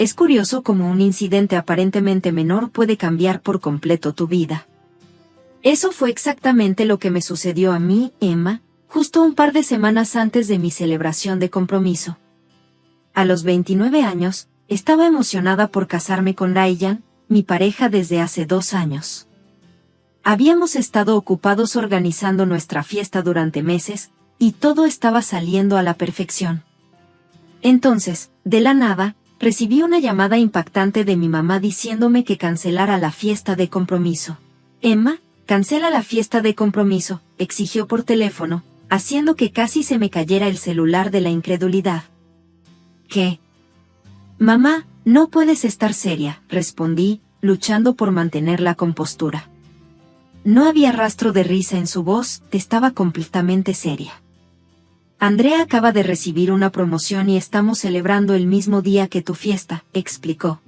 Es curioso cómo un incidente aparentemente menor puede cambiar por completo tu vida. Eso fue exactamente lo que me sucedió a mí, Emma, justo un par de semanas antes de mi celebración de compromiso. A los 29 años, estaba emocionada por casarme con Ryan, mi pareja desde hace 2 años. Habíamos estado ocupados organizando nuestra fiesta durante meses, y todo estaba saliendo a la perfección. Entonces, de la nada, recibí una llamada impactante de mi mamá diciéndome que cancelara la fiesta de compromiso. Emma, cancela la fiesta de compromiso, exigió por teléfono, haciendo que casi se me cayera el celular de la incredulidad. ¿Qué? Mamá, no puedes estar seria, respondí, luchando por mantener la compostura. No había rastro de risa en su voz, estaba completamente seria. Andrea acaba de recibir una promoción y estamos celebrando el mismo día que tu fiesta, explicó.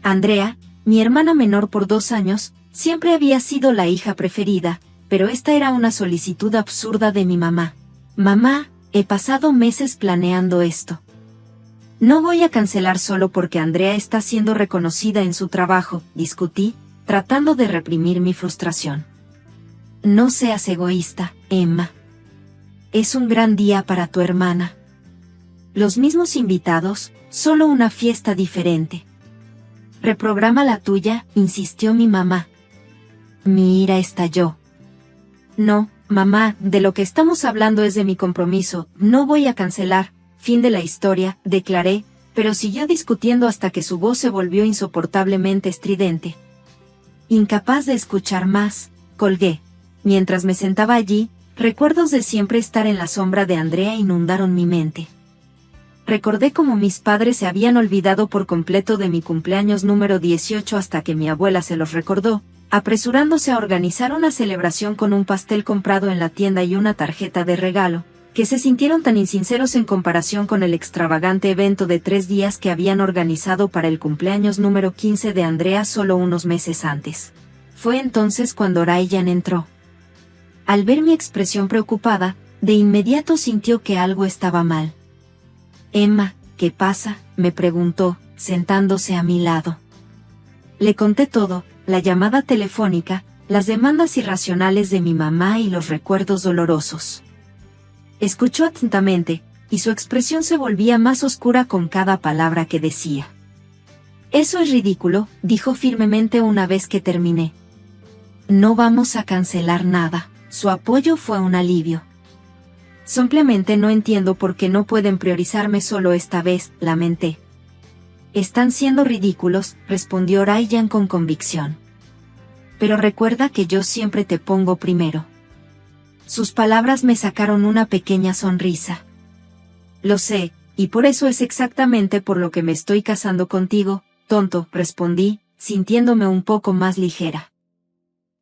Andrea, mi hermana menor por 2 años, siempre había sido la hija preferida, pero esta era una solicitud absurda de mi mamá. Mamá, he pasado meses planeando esto. No voy a cancelar solo porque Andrea está siendo reconocida en su trabajo, discutí, tratando de reprimir mi frustración. No seas egoísta, Emma. Es un gran día para tu hermana. Los mismos invitados, solo una fiesta diferente. Reprograma la tuya, insistió mi mamá. Mi ira estalló. No, mamá, de lo que estamos hablando es de mi compromiso, no voy a cancelar, fin de la historia, declaré, pero siguió discutiendo hasta que su voz se volvió insoportablemente estridente. Incapaz de escuchar más, colgué. Mientras me sentaba allí, recuerdos de siempre estar en la sombra de Andrea inundaron mi mente. Recordé cómo mis padres se habían olvidado por completo de mi cumpleaños número 18 hasta que mi abuela se los recordó, apresurándose a organizar una celebración con un pastel comprado en la tienda y una tarjeta de regalo, que se sintieron tan insinceros en comparación con el extravagante evento de 3 días que habían organizado para el cumpleaños número 15 de Andrea solo unos meses antes. Fue entonces cuando Ryan entró. Al ver mi expresión preocupada, de inmediato sintió que algo estaba mal. Emma, ¿qué pasa?, me preguntó, sentándose a mi lado. Le conté todo, la llamada telefónica, las demandas irracionales de mi mamá y los recuerdos dolorosos. Escuchó atentamente, y su expresión se volvía más oscura con cada palabra que decía. Eso es ridículo, dijo firmemente una vez que terminé. No vamos a cancelar nada. Su apoyo fue un alivio. Simplemente no entiendo por qué no pueden priorizarme solo esta vez, lamenté. Están siendo ridículos, respondió Ryan con convicción. Pero recuerda que yo siempre te pongo primero. Sus palabras me sacaron una pequeña sonrisa. Lo sé, y por eso es exactamente por lo que me estoy casando contigo, tonto, respondí, sintiéndome un poco más ligera.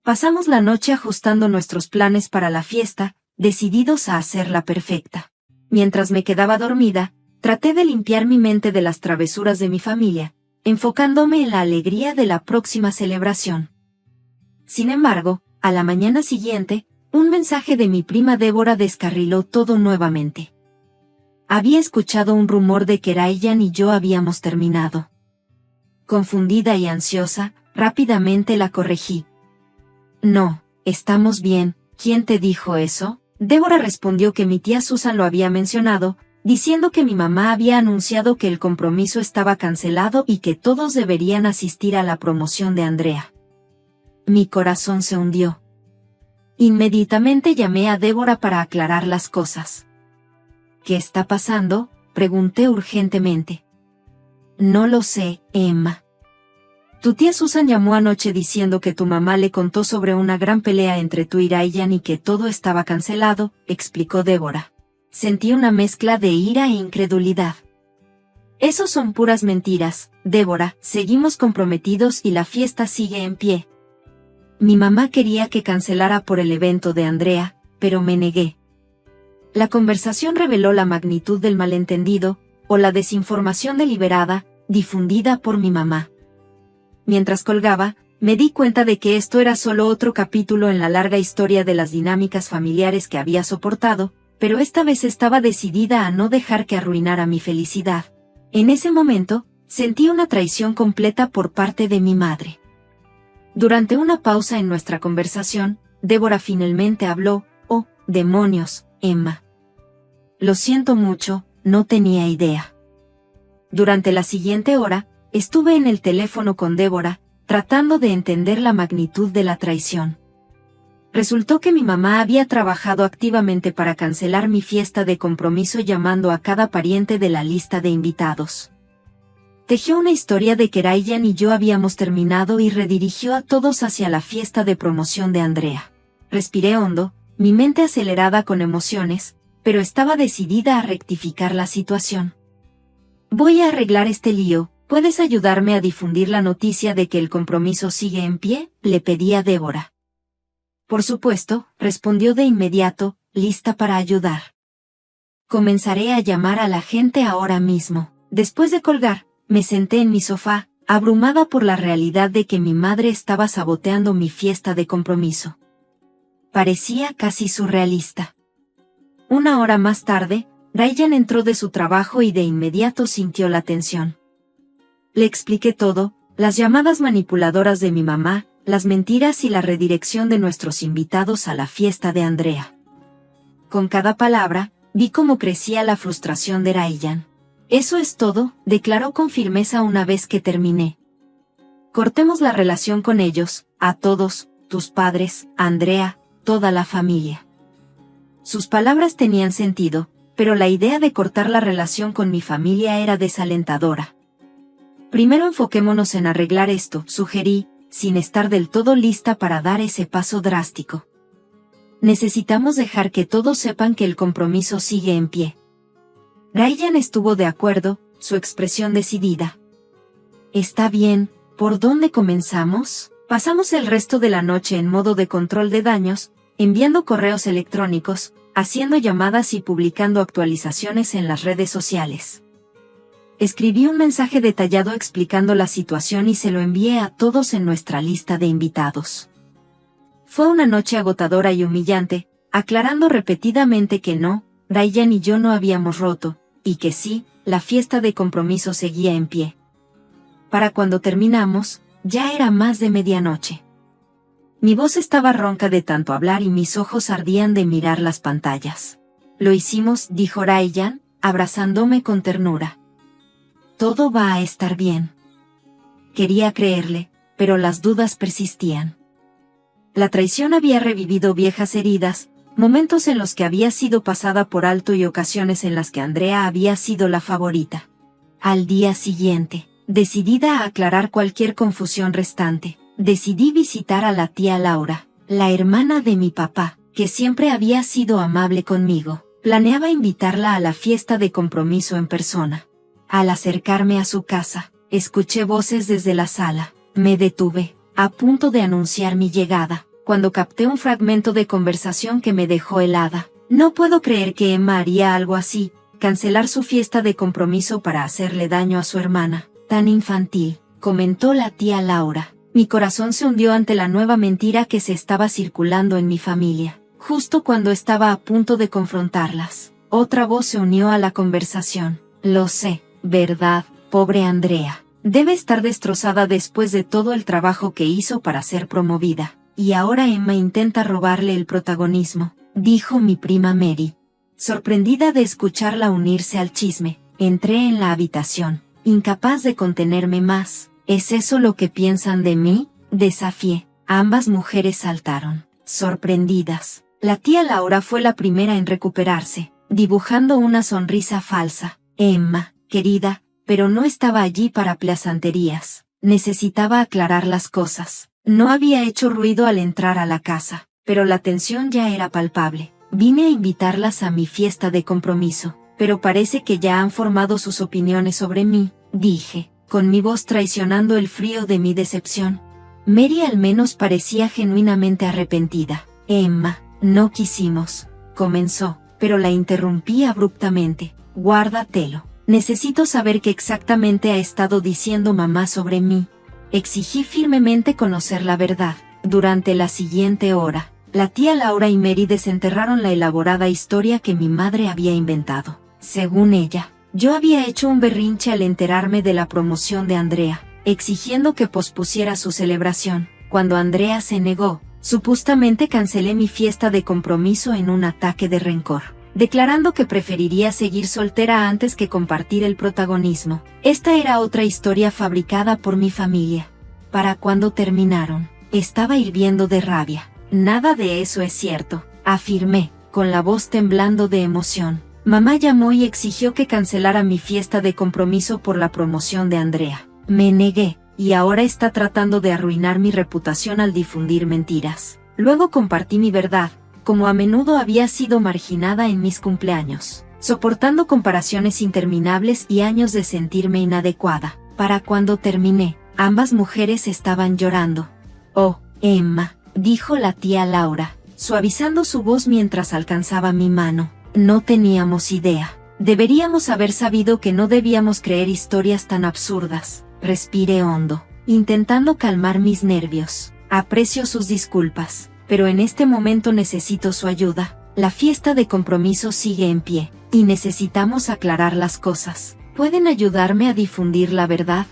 Pasamos la noche ajustando nuestros planes para la fiesta, decididos a hacerla perfecta. Mientras me quedaba dormida, traté de limpiar mi mente de las travesuras de mi familia, enfocándome en la alegría de la próxima celebración. Sin embargo, a la mañana siguiente, un mensaje de mi prima Débora descarriló todo nuevamente. Había escuchado un rumor de que Ryan y yo habíamos terminado. Confundida y ansiosa, rápidamente la corregí. No, estamos bien, ¿quién te dijo eso? Débora respondió que mi tía Susan lo había mencionado, diciendo que mi mamá había anunciado que el compromiso estaba cancelado y que todos deberían asistir a la promoción de Andrea. Mi corazón se hundió. Inmediatamente llamé a Débora para aclarar las cosas. ¿Qué está pasando?, pregunté urgentemente. No lo sé, Emma. Tu tía Susan llamó anoche diciendo que tu mamá le contó sobre una gran pelea entre tú y Ryan y que todo estaba cancelado, explicó Débora. Sentí una mezcla de ira e incredulidad. Esos son puras mentiras, Débora, seguimos comprometidos y la fiesta sigue en pie. Mi mamá quería que cancelara por el evento de Andrea, pero me negué. La conversación reveló la magnitud del malentendido, o la desinformación deliberada, difundida por mi mamá. Mientras colgaba, me di cuenta de que esto era solo otro capítulo en la larga historia de las dinámicas familiares que había soportado, pero esta vez estaba decidida a no dejar que arruinara mi felicidad. En ese momento, Sentí una traición completa por parte de mi madre. Durante una pausa en nuestra conversación, Débora finalmente habló. «Oh, demonios, Emma. Lo siento mucho, no tenía idea». Durante la siguiente hora, estuve en el teléfono con Débora, tratando de entender la magnitud de la traición. Resultó que mi mamá había trabajado activamente para cancelar mi fiesta de compromiso llamando a cada pariente de la lista de invitados. Tejió una historia de que Ryan y yo habíamos terminado y redirigió a todos hacia la fiesta de promoción de Andrea. Respiré hondo, mi mente acelerada con emociones, pero estaba decidida a rectificar la situación. «Voy a arreglar este lío, ¿puedes ayudarme a difundir la noticia de que el compromiso sigue en pie?», le pedí a Débora. «Por supuesto», respondió de inmediato, lista para ayudar. «Comenzaré a llamar a la gente ahora mismo». Después de colgar, me senté en mi sofá, abrumada por la realidad de que mi madre estaba saboteando mi fiesta de compromiso. Parecía casi surrealista. Una hora más tarde, Ryan entró de su trabajo y de inmediato sintió la tensión. Le expliqué todo, las llamadas manipuladoras de mi mamá, las mentiras y la redirección de nuestros invitados a la fiesta de Andrea. Con cada palabra, vi cómo crecía la frustración de Ryan. «Eso es todo», declaró con firmeza una vez que terminé. «Cortemos la relación con ellos, a todos, tus padres, Andrea, toda la familia». Sus palabras tenían sentido, pero la idea de cortar la relación con mi familia era desalentadora. «Primero enfoquémonos en arreglar esto», sugerí, sin estar del todo lista para dar ese paso drástico. «Necesitamos dejar que todos sepan que el compromiso sigue en pie». Ryan estuvo de acuerdo, su expresión decidida. «Está bien, ¿por dónde comenzamos?». Pasamos el resto de la noche en modo de control de daños, enviando correos electrónicos, haciendo llamadas y publicando actualizaciones en las redes sociales. Escribí un mensaje detallado explicando la situación y se lo envié a todos en nuestra lista de invitados. Fue una noche agotadora y humillante, aclarando repetidamente que no, Ryan y yo no habíamos roto, y que sí, la fiesta de compromiso seguía en pie. Para cuando terminamos, ya era más de medianoche. Mi voz estaba ronca de tanto hablar y mis ojos ardían de mirar las pantallas. «Lo hicimos», dijo Ryan, abrazándome con ternura. «Todo va a estar bien». Quería creerle, pero las dudas persistían. La traición había revivido viejas heridas, momentos en los que había sido pasada por alto y ocasiones en las que Andrea había sido la favorita. Al día siguiente, decidida a aclarar cualquier confusión restante, decidí visitar a la tía Laura, la hermana de mi papá, que siempre había sido amable conmigo. Planeaba invitarla a la fiesta de compromiso en persona. Al acercarme a su casa, escuché voces desde la sala. Me detuve, a punto de anunciar mi llegada, cuando capté un fragmento de conversación que me dejó helada. «No puedo creer que Emma haría algo así, cancelar su fiesta de compromiso para hacerle daño a su hermana. Tan infantil», comentó la tía Laura. Mi corazón se hundió ante la nueva mentira que se estaba circulando en mi familia. Justo cuando estaba a punto de confrontarlas, otra voz se unió a la conversación. «Lo sé, ¿verdad, pobre Andrea? Debe estar destrozada después de todo el trabajo que hizo para ser promovida. Y ahora Emma intenta robarle el protagonismo», dijo mi prima Mary. Sorprendida de escucharla unirse al chisme, entré en la habitación, incapaz de contenerme más. «¿Es eso lo que piensan de mí?», desafié. Ambas mujeres saltaron, sorprendidas. La tía Laura fue la primera en recuperarse, dibujando una sonrisa falsa. «Emma, querida, pero no estaba allí para pleasanterías. Necesitaba aclarar las cosas. No había hecho ruido al entrar a la casa, pero la tensión ya era palpable. Vine a invitarlas a mi fiesta de compromiso, pero parece que ya han formado sus opiniones sobre mí», dije, con mi voz traicionando el frío de mi decepción. Mary al menos parecía genuinamente arrepentida. «Emma, no quisimos», comenzó, pero la interrumpí abruptamente. «Guárdatelo. Necesito saber qué exactamente ha estado diciendo mamá sobre mí». Exigí firmemente conocer la verdad. Durante la siguiente hora, la tía Laura y Mary desenterraron la elaborada historia que mi madre había inventado. Según ella, Yo había hecho un berrinche al enterarme de la promoción de Andrea, exigiendo que pospusiera su celebración. Cuando Andrea se negó, supuestamente cancelé mi fiesta de compromiso en un ataque de rencor, declarando que preferiría seguir soltera antes que compartir el protagonismo. Esta era otra historia fabricada por mi familia. Para cuando terminaron, estaba hirviendo de rabia. Nada de eso es cierto, afirmé, con la voz temblando de emoción. Mamá llamó y exigió que cancelara mi fiesta de compromiso por la promoción de Andrea. Me negué, y ahora está tratando de arruinar mi reputación al difundir mentiras. Luego compartí mi verdad, como a menudo había sido marginada en mis cumpleaños, soportando comparaciones interminables y años de sentirme inadecuada. Para cuando terminé, ambas mujeres estaban llorando. Oh, Emma, dijo la tía Laura, suavizando su voz mientras alcanzaba mi mano. No teníamos idea. Deberíamos haber sabido que no debíamos creer historias tan absurdas. Respiré hondo, intentando calmar mis nervios. Aprecio sus disculpas, pero en este momento necesito su ayuda. La fiesta de compromiso sigue en pie, y necesitamos aclarar las cosas. ¿Pueden ayudarme a difundir la verdad?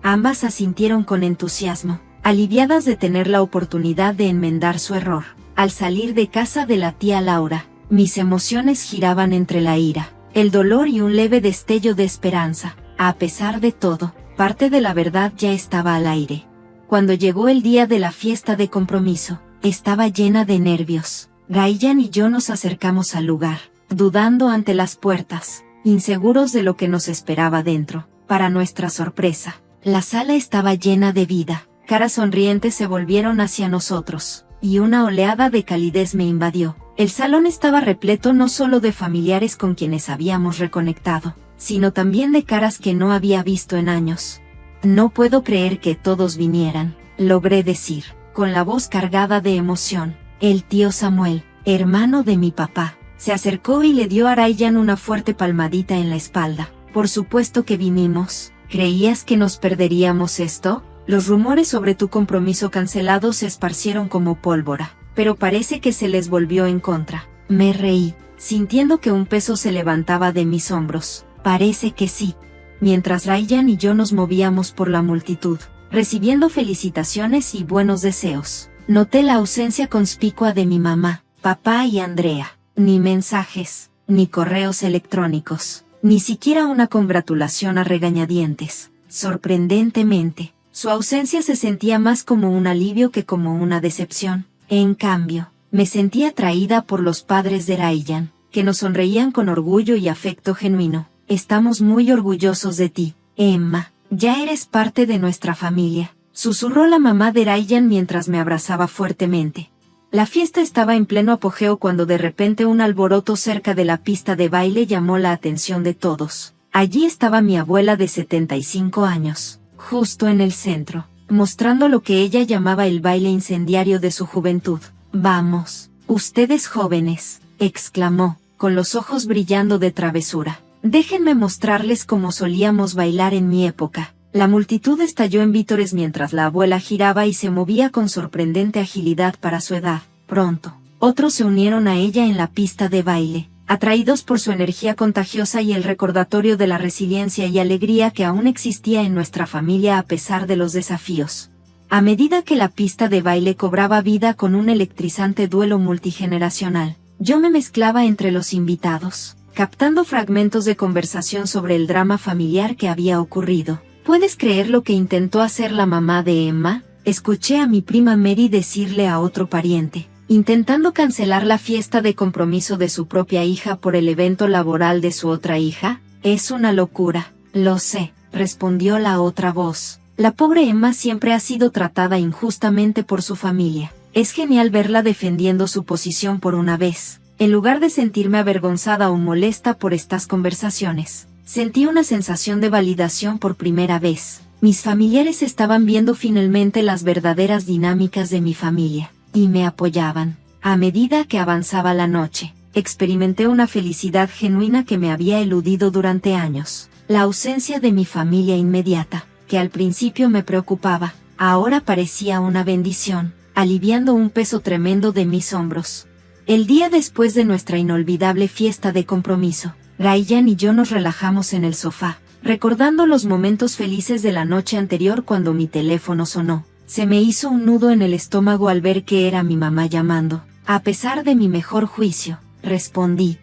Ambas asintieron con entusiasmo, aliviadas de tener la oportunidad de enmendar su error. Al salir de casa de la tía Laura, mis emociones giraban entre la ira, el dolor y un leve destello de esperanza. A pesar de todo, parte de la verdad ya estaba al aire. Cuando llegó el día de la fiesta de compromiso, estaba llena de nervios. Ryan y yo nos acercamos al lugar, dudando ante las puertas, inseguros de lo que nos esperaba dentro. Para nuestra sorpresa, la sala estaba llena de vida. Caras sonrientes se volvieron hacia nosotros, y una oleada de calidez me invadió. El salón estaba repleto no solo de familiares con quienes habíamos reconectado, sino también de caras que no había visto en años. No puedo creer que todos vinieran, logré decir, con la voz cargada de emoción. El tío Samuel, hermano de mi papá, se acercó y le dio a Ryan una fuerte palmadita en la espalda. Por supuesto que vinimos. ¿Creías que nos perderíamos esto? Los rumores sobre tu compromiso cancelado se esparcieron como pólvora, pero parece que se les volvió en contra. Me reí, sintiendo que un peso se levantaba de mis hombros. Parece que sí. Mientras Ryan y yo nos movíamos por la multitud, recibiendo felicitaciones y buenos deseos, noté la ausencia conspicua de mi mamá, papá y Andrea. Ni mensajes, ni correos electrónicos, ni siquiera una congratulación a regañadientes. Sorprendentemente, su ausencia se sentía más como un alivio que como una decepción. En cambio, me sentía atraída por los padres de Ryan, que nos sonreían con orgullo y afecto genuino. Estamos muy orgullosos de ti, Emma. Ya eres parte de nuestra familia, susurró la mamá de Ryan mientras me abrazaba fuertemente. La fiesta estaba en pleno apogeo cuando de repente un alboroto cerca de la pista de baile llamó la atención de todos. Allí estaba mi abuela de 75 años, justo en el centro, mostrando lo que ella llamaba el baile incendiario de su juventud. Vamos, ustedes jóvenes, exclamó, con los ojos brillando de travesura. Déjenme mostrarles cómo solíamos bailar en mi época. La multitud estalló en vítores mientras la abuela giraba y se movía con sorprendente agilidad para su edad. Pronto, otros se unieron a ella en la pista de baile, atraídos por su energía contagiosa y el recordatorio de la resiliencia y alegría que aún existía en nuestra familia a pesar de los desafíos. A medida que la pista de baile cobraba vida con un electrizante duelo multigeneracional, yo me mezclaba entre los invitados, captando fragmentos de conversación sobre el drama familiar que había ocurrido. ¿Puedes creer lo que intentó hacer la mamá de Emma? Escuché a mi prima Mary decirle a otro pariente, intentando cancelar la fiesta de compromiso de su propia hija por el evento laboral de su otra hija. Es una locura. Lo sé, respondió la otra voz. La pobre Emma siempre ha sido tratada injustamente por su familia. Es genial verla defendiendo su posición por una vez, en lugar de sentirme avergonzada o molesta por estas conversaciones. Sentí una sensación de validación por primera vez. Mis familiares estaban viendo finalmente las verdaderas dinámicas de mi familia, y me apoyaban. A medida que avanzaba la noche, experimenté una felicidad genuina que me había eludido durante años. La ausencia de mi familia inmediata, que al principio me preocupaba, ahora parecía una bendición, aliviando un peso tremendo de mis hombros. El día después de nuestra inolvidable fiesta de compromiso, Ryan y yo nos relajamos en el sofá, recordando los momentos felices de la noche anterior cuando mi teléfono sonó. Se me hizo un nudo en el estómago al ver que era mi mamá llamando. A pesar de mi mejor juicio, respondí.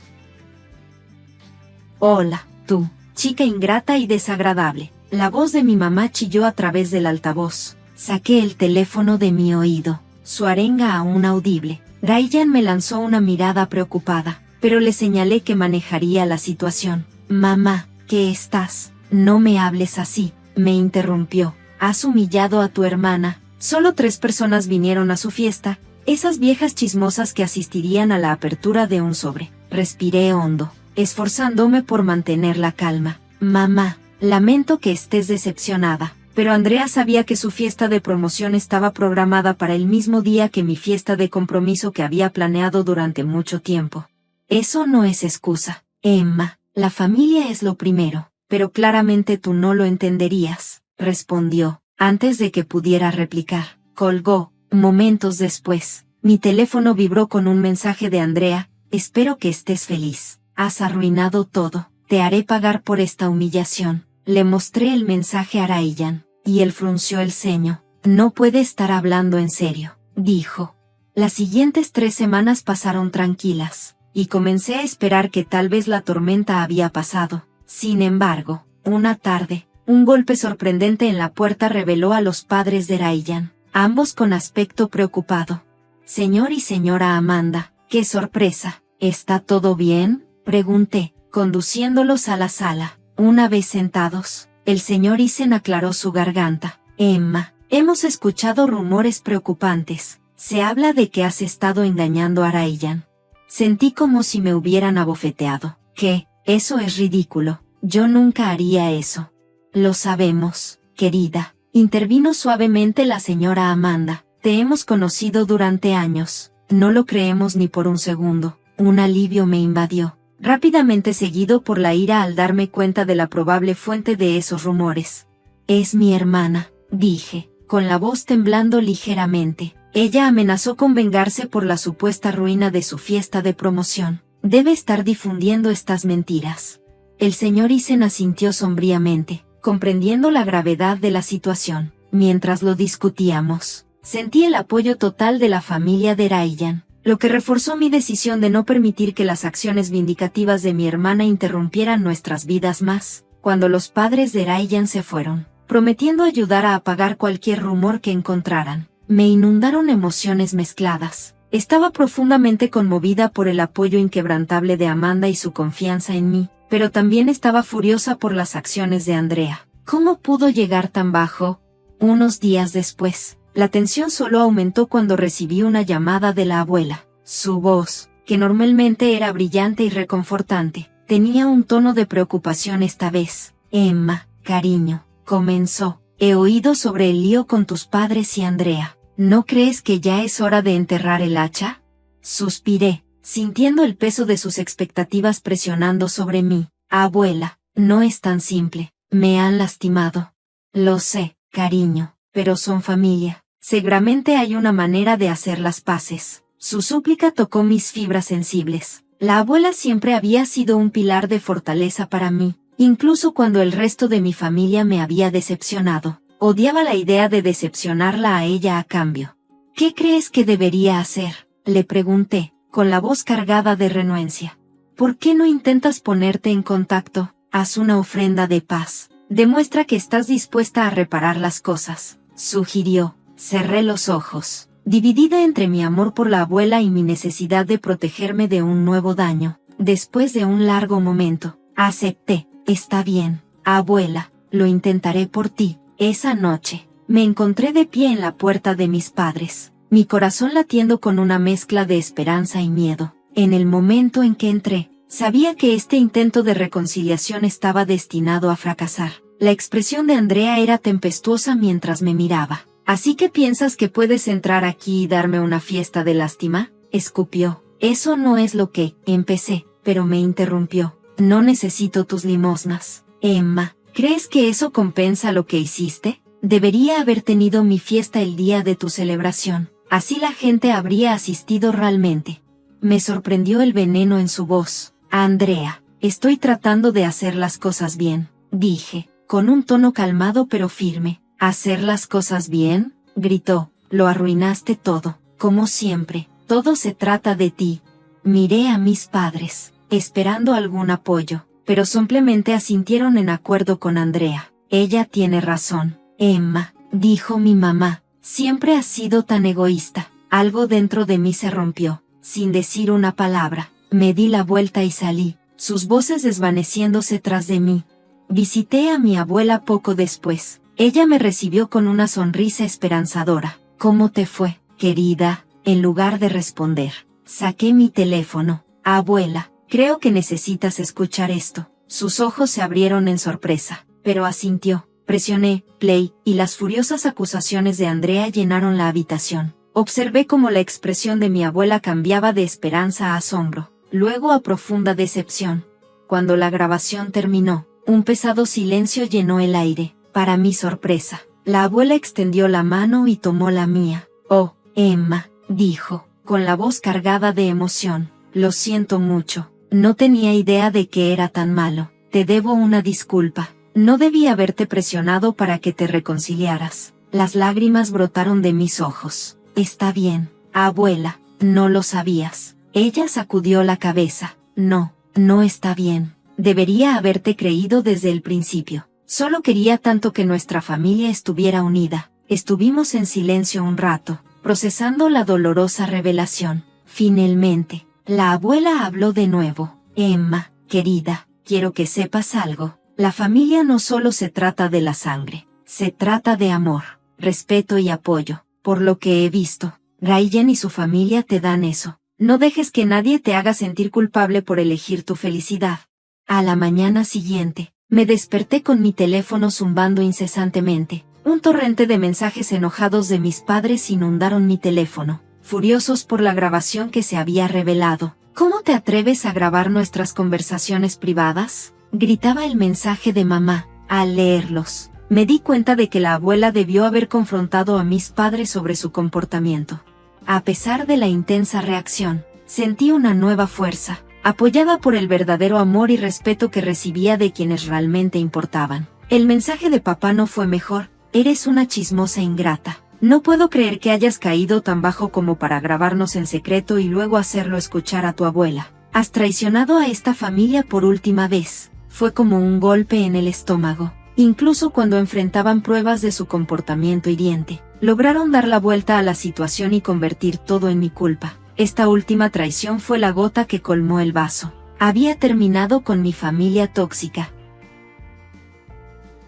Hola, tú, chica ingrata y desagradable. La voz de mi mamá chilló a través del altavoz. Saqué el teléfono de mi oído, su arenga aún audible. Ryan me lanzó una mirada preocupada, pero le señalé que manejaría la situación. Mamá, ¿qué estás? No me hables así, me interrumpió. Has humillado a tu hermana. Solo 3 personas vinieron a su fiesta, esas viejas chismosas que asistirían a la apertura de un sobre. Respiré hondo, esforzándome por mantener la calma. Mamá, lamento que estés decepcionada, pero Andrea sabía que su fiesta de promoción estaba programada para el mismo día que mi fiesta de compromiso que había planeado durante mucho tiempo. Eso no es excusa, Emma, la familia es lo primero, pero claramente tú no lo entenderías, respondió. Antes de que pudiera replicar, colgó. Momentos después, mi teléfono vibró con un mensaje de Andrea. Espero que estés feliz. Has arruinado todo. Te haré pagar por esta humillación. Le mostré el mensaje a Ryan, y él frunció el ceño. No puede estar hablando en serio, dijo. Las siguientes 3 semanas pasaron tranquilas, y comencé a esperar que tal vez la tormenta había pasado. Sin embargo, una tarde, un golpe sorprendente en la puerta reveló a los padres de Ryan, ambos con aspecto preocupado. Señor y señora Amanda, ¡qué sorpresa! ¿Está todo bien?, pregunté, conduciéndolos a la sala. Una vez sentados, el señor Isen aclaró su garganta. Emma, hemos escuchado rumores preocupantes. Se habla de que has estado engañando a Ryan. Sentí como si me hubieran abofeteado. ¿Qué? Eso es ridículo. Yo nunca haría eso. Lo sabemos, querida, intervino suavemente la señora Amanda. Te hemos conocido durante años. No lo creemos ni por un segundo. Un alivio me invadió, rápidamente seguido por la ira al darme cuenta de la probable fuente de esos rumores. Es mi hermana, dije, con la voz temblando ligeramente. Ella amenazó con vengarse por la supuesta ruina de su fiesta de promoción. Debe estar difundiendo estas mentiras. El señor Isen asintió sombríamente, comprendiendo la gravedad de la situación. Mientras lo discutíamos, sentí el apoyo total de la familia de Ryan, lo que reforzó mi decisión de no permitir que las acciones vindicativas de mi hermana interrumpieran nuestras vidas más. Cuando los padres de Ryan se fueron, prometiendo ayudar a apagar cualquier rumor que encontraran, me inundaron emociones mezcladas. Estaba profundamente conmovida por el apoyo inquebrantable de Amanda y su confianza en mí, pero también estaba furiosa por las acciones de Andrea. ¿Cómo pudo llegar tan bajo? Unos días después, la tensión solo aumentó cuando recibí una llamada de la abuela. Su voz, que normalmente era brillante y reconfortante, tenía un tono de preocupación esta vez. Emma, cariño, comenzó. He oído sobre el lío con tus padres y Andrea. ¿No crees que ya es hora de enterrar el hacha? Suspiré, sintiendo el peso de sus expectativas presionando sobre mí. Abuela, no es tan simple. Me han lastimado. Lo sé, cariño, pero son familia. Seguramente hay una manera de hacer las paces. Su súplica tocó mis fibras sensibles. La abuela siempre había sido un pilar de fortaleza para mí, incluso cuando el resto de mi familia me había decepcionado. Odiaba la idea de decepcionarla a ella a cambio. ¿Qué crees que debería hacer?, le pregunté, con la voz cargada de renuencia. ¿Por qué no intentas ponerte en contacto? Haz una ofrenda de paz. Demuestra que estás dispuesta a reparar las cosas, sugirió. Cerré los ojos, dividida entre mi amor por la abuela y mi necesidad de protegerme de un nuevo daño. Después de un largo momento, acepté. Está bien, abuela, lo intentaré por ti. Esa noche, me encontré de pie en la puerta de mis padres, mi corazón latiendo con una mezcla de esperanza y miedo. En el momento en que entré, sabía que este intento de reconciliación estaba destinado a fracasar. La expresión de Andrea era tempestuosa mientras me miraba. ¿Así que piensas que puedes entrar aquí y darme una fiesta de lástima?, escupió. Eso no es lo que, empecé, pero me interrumpió. No necesito tus limosnas, Emma. ¿Crees que eso compensa lo que hiciste? Debería haber tenido mi fiesta el día de tu celebración. Así la gente habría asistido realmente. Me sorprendió el veneno en su voz. Andrea, Estoy tratando de hacer las cosas bien, dije, con un tono calmado pero firme. ¿Hacer las cosas bien?, gritó. Lo arruinaste todo, como siempre. Todo se trata de ti. Miré a mis padres, esperando algún apoyo, pero simplemente asintieron en acuerdo con Andrea. Ella tiene razón, Emma, dijo mi mamá. Siempre has sido tan egoísta. Algo dentro de mí se rompió. Sin decir una palabra, me di la vuelta y salí, sus voces desvaneciéndose tras de mí. Visité a mi abuela poco después. Ella me recibió con una sonrisa esperanzadora. ¿Cómo te fue, querida? En lugar de responder, saqué mi teléfono. Abuela, creo que necesitas escuchar esto. Sus ojos se abrieron en sorpresa, pero asintió. Presioné play, y las furiosas acusaciones de Andrea llenaron la habitación. Observé cómo la expresión de mi abuela cambiaba de esperanza a asombro, luego a profunda decepción. Cuando la grabación terminó, un pesado silencio llenó el aire. Para mi sorpresa, la abuela extendió la mano y tomó la mía. Oh, Emma, dijo, con la voz cargada de emoción. Lo siento mucho. No tenía idea de que era tan malo. Te debo una disculpa. No debí haberte presionado para que te reconciliaras. Las lágrimas brotaron de mis ojos. Está bien, abuela, no lo sabías. Ella sacudió la cabeza. No, no está bien. Debería haberte creído desde el principio. Solo quería tanto que nuestra familia estuviera unida. Estuvimos en silencio un rato, procesando la dolorosa revelación. Finalmente, la abuela habló de nuevo. Emma, querida, quiero que sepas algo. La familia no solo se trata de la sangre, se trata de amor, respeto y apoyo. Por lo que he visto, Ryan y su familia te dan eso. No dejes que nadie te haga sentir culpable por elegir tu felicidad. A la mañana siguiente, me desperté con mi teléfono zumbando incesantemente. Un torrente de mensajes enojados de mis padres inundaron mi teléfono, furiosos por la grabación que se había revelado. ¿Cómo te atreves a grabar nuestras conversaciones privadas?, gritaba el mensaje de mamá. Al leerlos, me di cuenta de que la abuela debió haber confrontado a mis padres sobre su comportamiento. A pesar de la intensa reacción, sentí una nueva fuerza, apoyada por el verdadero amor y respeto que recibía de quienes realmente importaban. El mensaje de papá no fue mejor. Eres una chismosa ingrata. No puedo creer que hayas caído tan bajo como para grabarnos en secreto y luego hacerlo escuchar a tu abuela. Has traicionado a esta familia por última vez. Fue como un golpe en el estómago. Incluso cuando enfrentaban pruebas de su comportamiento hiriente, lograron dar la vuelta a la situación y convertir todo en mi culpa. Esta última traición fue la gota que colmó el vaso. Había terminado con mi familia tóxica.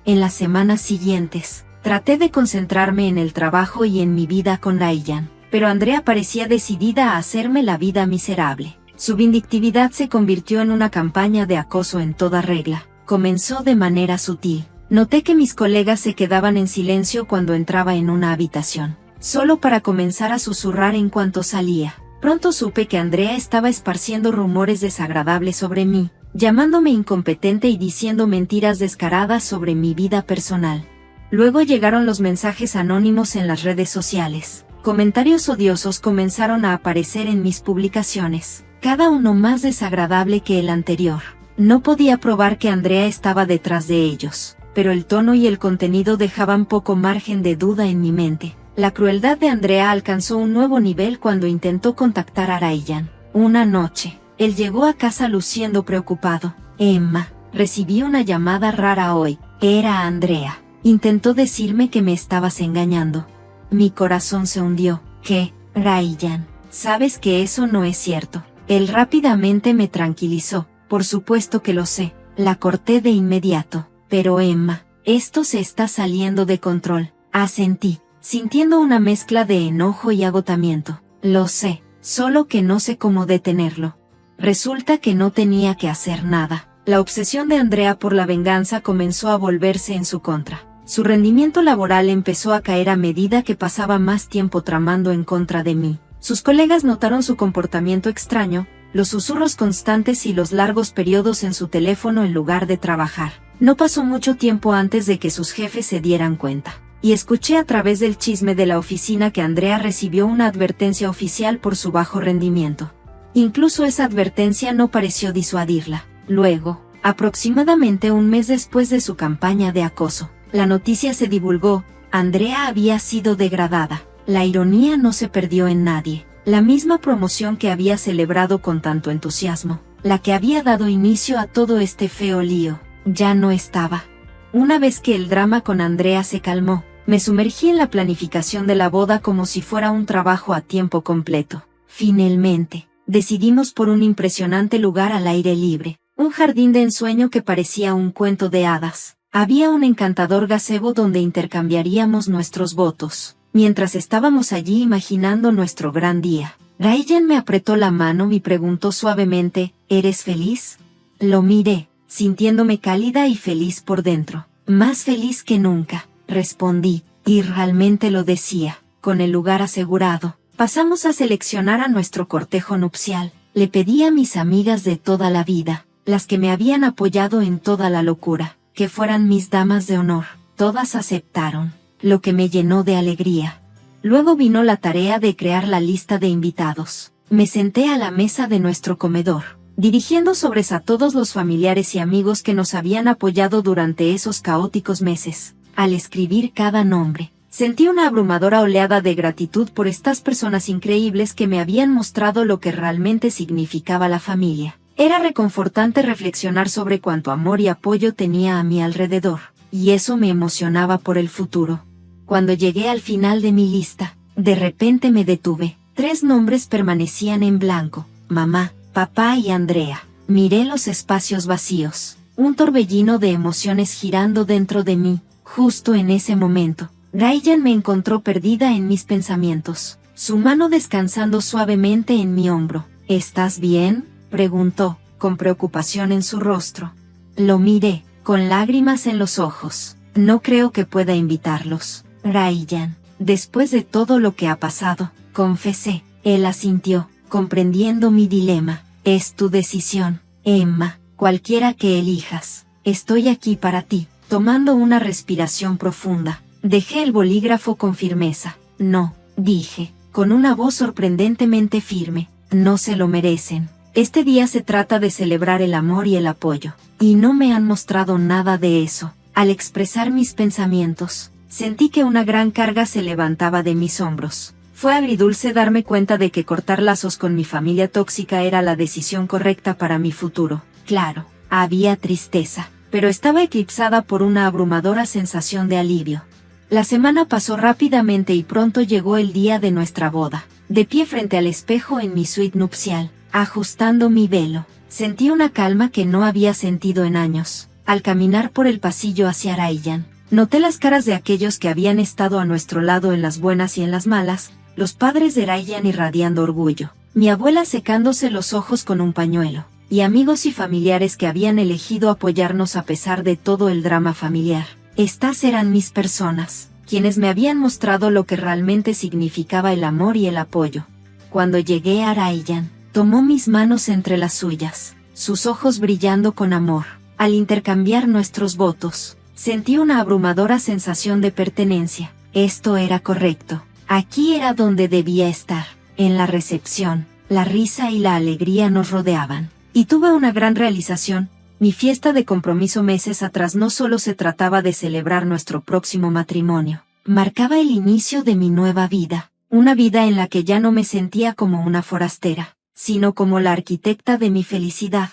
En las semanas siguientes, traté de concentrarme en el trabajo y en mi vida con Ryan, pero Andrea parecía decidida a hacerme la vida miserable. Su vindictividad se convirtió en una campaña de acoso en toda regla. Comenzó de manera sutil. Noté que mis colegas se quedaban en silencio cuando entraba en una habitación, solo para comenzar a susurrar en cuanto salía. Pronto supe que Andrea estaba esparciendo rumores desagradables sobre mí, llamándome incompetente y diciendo mentiras descaradas sobre mi vida personal. Luego llegaron los mensajes anónimos en las redes sociales. Comentarios odiosos comenzaron a aparecer en mis publicaciones, cada uno más desagradable que el anterior. No podía probar que Andrea estaba detrás de ellos, pero el tono y el contenido dejaban poco margen de duda en mi mente. La crueldad de Andrea alcanzó un nuevo nivel cuando intentó contactar a Ryan. Una noche, él llegó a casa luciendo preocupado. Emma, recibí una llamada rara hoy. Era Andrea. Intentó decirme que me estabas engañando. Mi corazón se hundió. ¿Qué, Ryan? Sabes que eso no es cierto. Él rápidamente me tranquilizó. Por supuesto que lo sé. La corté de inmediato. Pero Emma, esto se está saliendo de control. Asentí, sintiendo una mezcla de enojo y agotamiento. Lo sé, solo que no sé cómo detenerlo. Resulta que no tenía que hacer nada. La obsesión de Andrea por la venganza comenzó a volverse en su contra. Su rendimiento laboral empezó a caer a medida que pasaba más tiempo tramando en contra de mí. Sus colegas notaron su comportamiento extraño, los susurros constantes y los largos periodos en su teléfono en lugar de trabajar. No pasó mucho tiempo antes de que sus jefes se dieran cuenta. Y escuché a través del chisme de la oficina que Andrea recibió una advertencia oficial por su bajo rendimiento. Incluso esa advertencia no pareció disuadirla. Luego, aproximadamente un mes después de su campaña de acoso, la noticia se divulgó: Andrea había sido degradada. La ironía no se perdió en nadie. La misma promoción que había celebrado con tanto entusiasmo, la que había dado inicio a todo este feo lío, ya no estaba. Una vez que el drama con Andrea se calmó, me sumergí en la planificación de la boda como si fuera un trabajo a tiempo completo. Finalmente, decidimos por un impresionante lugar al aire libre, un jardín de ensueño que parecía un cuento de hadas. Había un encantador gazebo donde intercambiaríamos nuestros votos. Mientras estábamos allí imaginando nuestro gran día, Ryan me apretó la mano y preguntó suavemente: ¿eres feliz? Lo miré, sintiéndome cálida y feliz por dentro. Más feliz que nunca, respondí, y realmente lo decía. Con el lugar asegurado, pasamos a seleccionar a nuestro cortejo nupcial. Le pedí a mis amigas de toda la vida, las que me habían apoyado en toda la locura, que fueran mis damas de honor. Todas aceptaron, lo que me llenó de alegría. Luego vino la tarea de crear la lista de invitados. Me senté a la mesa de nuestro comedor, dirigiendo sobres a todos los familiares y amigos que nos habían apoyado durante esos caóticos meses. Al escribir cada nombre, sentí una abrumadora oleada de gratitud por estas personas increíbles que me habían mostrado lo que realmente significaba la familia. Era reconfortante reflexionar sobre cuánto amor y apoyo tenía a mi alrededor, y eso me emocionaba por el futuro. Cuando llegué al final de mi lista, de repente me detuve. 3 nombres permanecían en blanco: mamá, papá y Andrea. Miré los espacios vacíos, un torbellino de emociones girando dentro de mí. Justo en ese momento, Ryan me encontró perdida en mis pensamientos, su mano descansando suavemente en mi hombro. ¿Estás bien?, preguntó, con preocupación en su rostro. Lo miré, con lágrimas en los ojos. No creo que pueda invitarlos, Ryan. Después de todo lo que ha pasado, confesé. Él asintió, comprendiendo mi dilema. Es tu decisión, Emma, cualquiera que elijas. Estoy aquí para ti. Tomando una respiración profunda, dejé el bolígrafo con firmeza. No, dije, con una voz sorprendentemente firme. No se lo merecen. Este día se trata de celebrar el amor y el apoyo, y no me han mostrado nada de eso. Al expresar mis pensamientos, sentí que una gran carga se levantaba de mis hombros. Fue agridulce darme cuenta de que cortar lazos con mi familia tóxica era la decisión correcta para mi futuro. Claro, había tristeza, pero estaba eclipsada por una abrumadora sensación de alivio. La semana pasó rápidamente y pronto llegó el día de nuestra boda. De pie frente al espejo en mi suite nupcial, ajustando mi velo, sentí una calma que no había sentido en años. Al caminar por el pasillo hacia Ryan, noté las caras de aquellos que habían estado a nuestro lado en las buenas y en las malas, los padres de Ryan irradiando orgullo, mi abuela secándose los ojos con un pañuelo, y amigos y familiares que habían elegido apoyarnos a pesar de todo el drama familiar. Estas eran mis personas, quienes me habían mostrado lo que realmente significaba el amor y el apoyo. Cuando llegué a Ryan, tomó mis manos entre las suyas, sus ojos brillando con amor. Al intercambiar nuestros votos, sentí una abrumadora sensación de pertenencia. Esto era correcto. Aquí era donde debía estar. En la recepción, la risa y la alegría nos rodeaban. Y tuve una gran realización. Mi fiesta de compromiso meses atrás no solo se trataba de celebrar nuestro próximo matrimonio, marcaba el inicio de mi nueva vida. Una vida en la que ya no me sentía como una forastera, sino como la arquitecta de mi felicidad.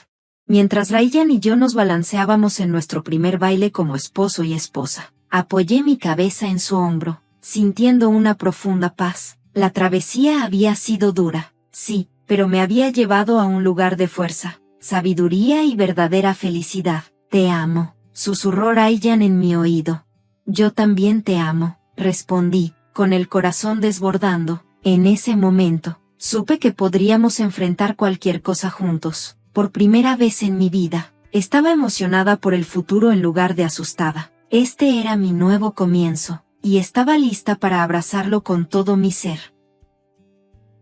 Mientras Ryan y yo nos balanceábamos en nuestro primer baile como esposo y esposa, apoyé mi cabeza en su hombro, sintiendo una profunda paz. La travesía había sido dura, sí, pero me había llevado a un lugar de fuerza, sabiduría y verdadera felicidad. Te amo, susurró Ryan en mi oído. Yo también te amo, respondí, con el corazón desbordando. En ese momento, supe que podríamos enfrentar cualquier cosa juntos. Por primera vez en mi vida, estaba emocionada por el futuro en lugar de asustada. Este era mi nuevo comienzo, y estaba lista para abrazarlo con todo mi ser.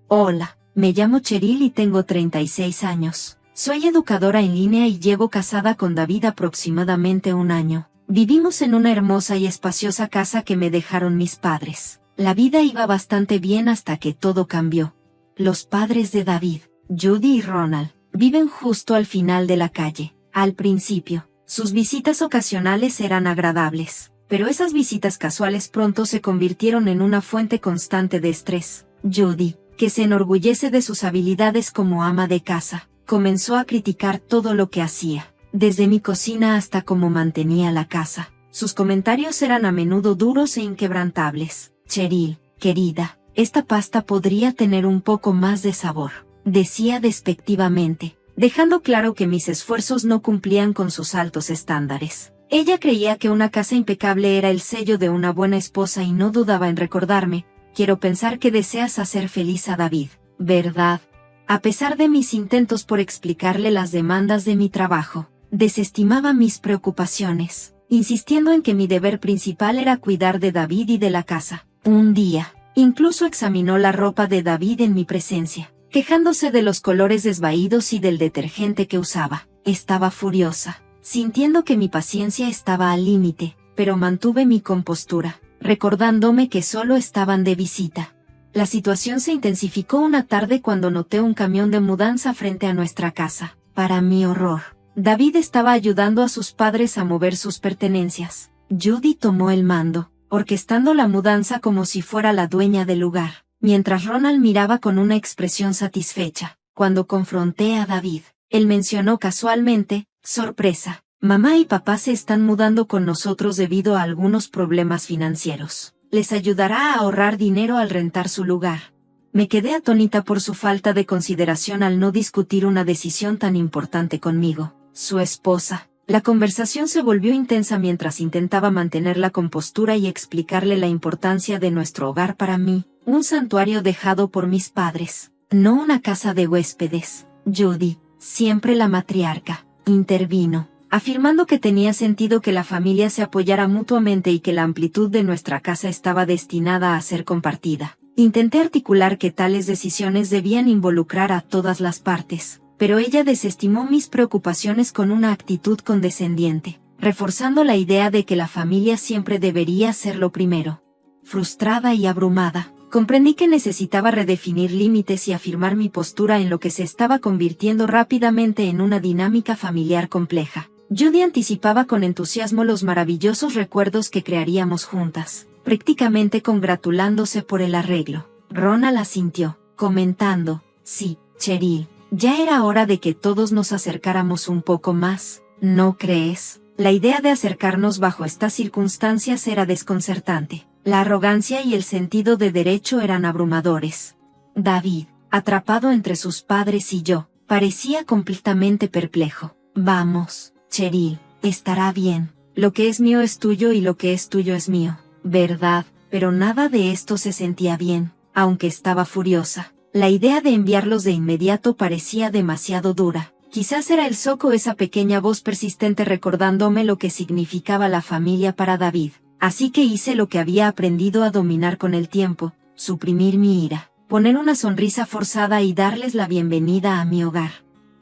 Hola, me llamo Cheryl y tengo 36 años. Soy educadora en línea y llevo casada con David aproximadamente 1 año. Vivimos en una hermosa y espaciosa casa que me dejaron mis padres. La vida iba bastante bien hasta que todo cambió. Los padres de David, Judy y Ronald, viven justo al final de la calle. Al principio, sus visitas ocasionales eran agradables, pero esas visitas casuales pronto se convirtieron en una fuente constante de estrés. Judy, que se enorgullece de sus habilidades como ama de casa, comenzó a criticar todo lo que hacía, desde mi cocina hasta cómo mantenía la casa. Sus comentarios eran a menudo duros e inquebrantables. Cheryl, querida, esta pasta podría tener un poco más de sabor, decía despectivamente, dejando claro que mis esfuerzos no cumplían con sus altos estándares. Ella creía que una casa impecable era el sello de una buena esposa y no dudaba en recordarme: quiero pensar que deseas hacer feliz a David, ¿verdad? A pesar de mis intentos por explicarle las demandas de mi trabajo, desestimaba mis preocupaciones, insistiendo en que mi deber principal era cuidar de David y de la casa. Un día, incluso examinó la ropa de David en mi presencia, quejándose de los colores desvaídos y del detergente que usaba. Estaba furiosa, sintiendo que mi paciencia estaba al límite, pero mantuve mi compostura, recordándome que solo estaban de visita. La situación se intensificó una tarde cuando noté un camión de mudanza frente a nuestra casa. Para mi horror, David estaba ayudando a sus padres a mover sus pertenencias. Judy tomó el mando, orquestando la mudanza como si fuera la dueña del lugar, mientras Ronald miraba con una expresión satisfecha. Cuando confronté a David, él mencionó casualmente: sorpresa, mamá y papá se están mudando con nosotros debido a algunos problemas financieros. Les ayudará a ahorrar dinero al rentar su lugar. Me quedé atónita por su falta de consideración al no discutir una decisión tan importante conmigo, su esposa. La conversación se volvió intensa mientras intentaba mantener la compostura y explicarle la importancia de nuestro hogar para mí, un santuario dejado por mis padres, no una casa de huéspedes. Judy, siempre la matriarca, intervino, afirmando que tenía sentido que la familia se apoyara mutuamente y que la amplitud de nuestra casa estaba destinada a ser compartida. Intenté articular que tales decisiones debían involucrar a todas las partes, pero ella desestimó mis preocupaciones con una actitud condescendiente, reforzando la idea de que la familia siempre debería ser lo primero. Frustrada y abrumada, comprendí que necesitaba redefinir límites y afirmar mi postura en lo que se estaba convirtiendo rápidamente en una dinámica familiar compleja. Judy anticipaba con entusiasmo los maravillosos recuerdos que crearíamos juntas, prácticamente congratulándose por el arreglo. Ronald asintió, comentando: sí, Cheryl, ya era hora de que todos nos acercáramos un poco más, ¿no crees? La idea de acercarnos bajo estas circunstancias era desconcertante. La arrogancia y el sentido de derecho eran abrumadores. David, atrapado entre sus padres y yo, parecía completamente perplejo. Vamos, Cheryl, estará bien. Lo que es mío es tuyo y lo que es tuyo es mío, ¿verdad? Pero nada de esto se sentía bien, aunque estaba furiosa. La idea de enviarlos de inmediato parecía demasiado dura. Quizás era el zoco, esa pequeña voz persistente recordándome lo que significaba la familia para David. Así que hice lo que había aprendido a dominar con el tiempo: suprimir mi ira, poner una sonrisa forzada y darles la bienvenida a mi hogar.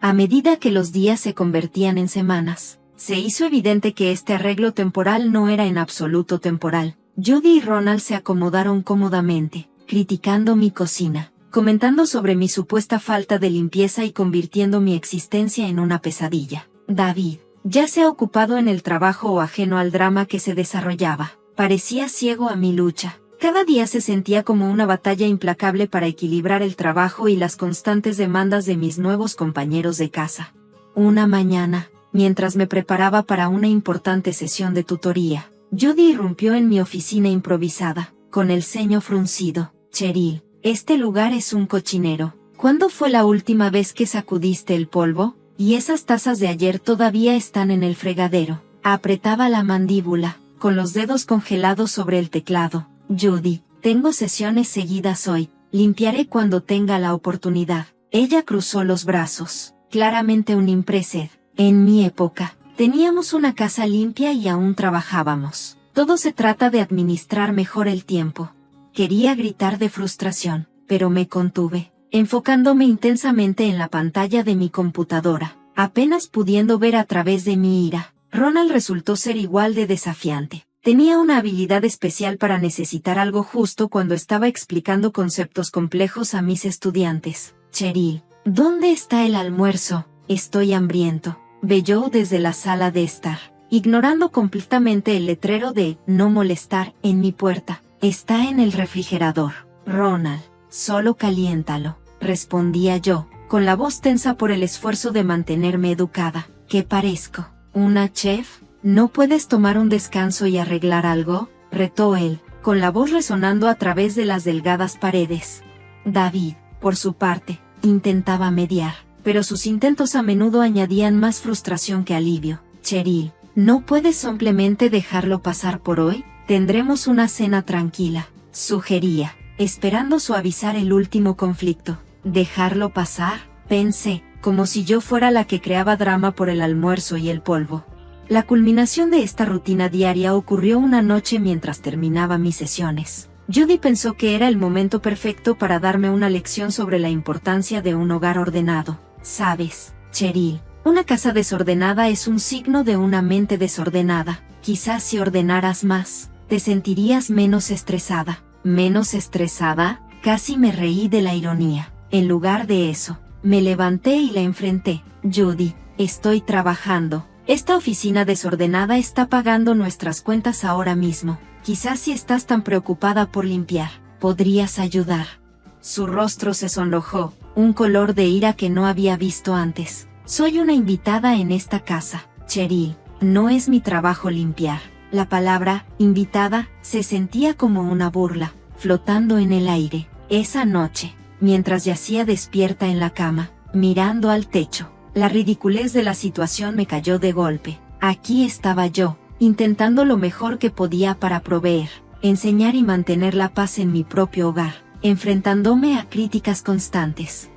A medida que los días se convertían en semanas, se hizo evidente que este arreglo temporal no era en absoluto temporal. Judy y Ronald se acomodaron cómodamente, criticando mi cocina, comentando sobre mi supuesta falta de limpieza y convirtiendo mi existencia en una pesadilla. David, ya sea ocupado en el trabajo o ajeno al drama que se desarrollaba, parecía ciego a mi lucha. Cada día se sentía como una batalla implacable para equilibrar el trabajo y las constantes demandas de mis nuevos compañeros de casa. Una mañana, mientras me preparaba para una importante sesión de tutoría, Judy irrumpió en mi oficina improvisada, con el ceño fruncido. Cheryl, este lugar es un cochinero. ¿Cuándo fue la última vez que sacudiste el polvo? Y esas tazas de ayer todavía están en el fregadero. Apretaba la mandíbula, con los dedos congelados sobre el teclado. Judy, tengo sesiones seguidas hoy, limpiaré cuando tenga la oportunidad. Ella cruzó los brazos, claramente un impresed. En mi época, teníamos una casa limpia y aún trabajábamos. Todo se trata de administrar mejor el tiempo. Quería gritar de frustración, pero me contuve, enfocándome intensamente en la pantalla de mi computadora, apenas pudiendo ver a través de mi ira. Ronald resultó ser igual de desafiante. Tenía una habilidad especial para necesitar algo justo cuando estaba explicando conceptos complejos a mis estudiantes. Cheryl, ¿dónde está el almuerzo? Estoy hambriento. velló desde la sala de estar, ignorando completamente el letrero de «No molestar» en mi puerta. «Está en el refrigerador, Ronald, solo caliéntalo», respondía yo, con la voz tensa por el esfuerzo de mantenerme educada. ¿Qué parezco? ¿Una chef? ¿No puedes tomar un descanso y arreglar algo?, retó él, con la voz resonando a través de las delgadas paredes. David, por su parte, intentaba mediar, pero sus intentos a menudo añadían más frustración que alivio. «Cheryl, ¿no puedes simplemente dejarlo pasar por hoy? Tendremos una cena tranquila», sugería, esperando suavizar el último conflicto. «¿Dejarlo pasar?», pensé, como si yo fuera la que creaba drama por el almuerzo y el polvo. La culminación de esta rutina diaria ocurrió una noche mientras terminaba mis sesiones. Judy pensó que era el momento perfecto para darme una lección sobre la importancia de un hogar ordenado. «Sabes, Cheryl, una casa desordenada es un signo de una mente desordenada. Quizás si ordenaras más, te sentirías menos estresada». ¿Menos estresada? Casi me reí de la ironía. En lugar de eso, me levanté y la enfrenté. «Judy, estoy trabajando. Esta oficina desordenada está pagando nuestras cuentas ahora mismo. Quizás si estás tan preocupada por limpiar, podrías ayudar». Su rostro se sonrojó, un color de ira que no había visto antes. «Soy una invitada en esta casa, Cheryl. No es mi trabajo limpiar». La palabra «invitada» se sentía como una burla, flotando en el aire. Esa noche, mientras yacía despierta en la cama, mirando al techo, la ridiculez de la situación me cayó de golpe. Aquí estaba yo, intentando lo mejor que podía para proveer, enseñar y mantener la paz en mi propio hogar, enfrentándome a críticas constantes.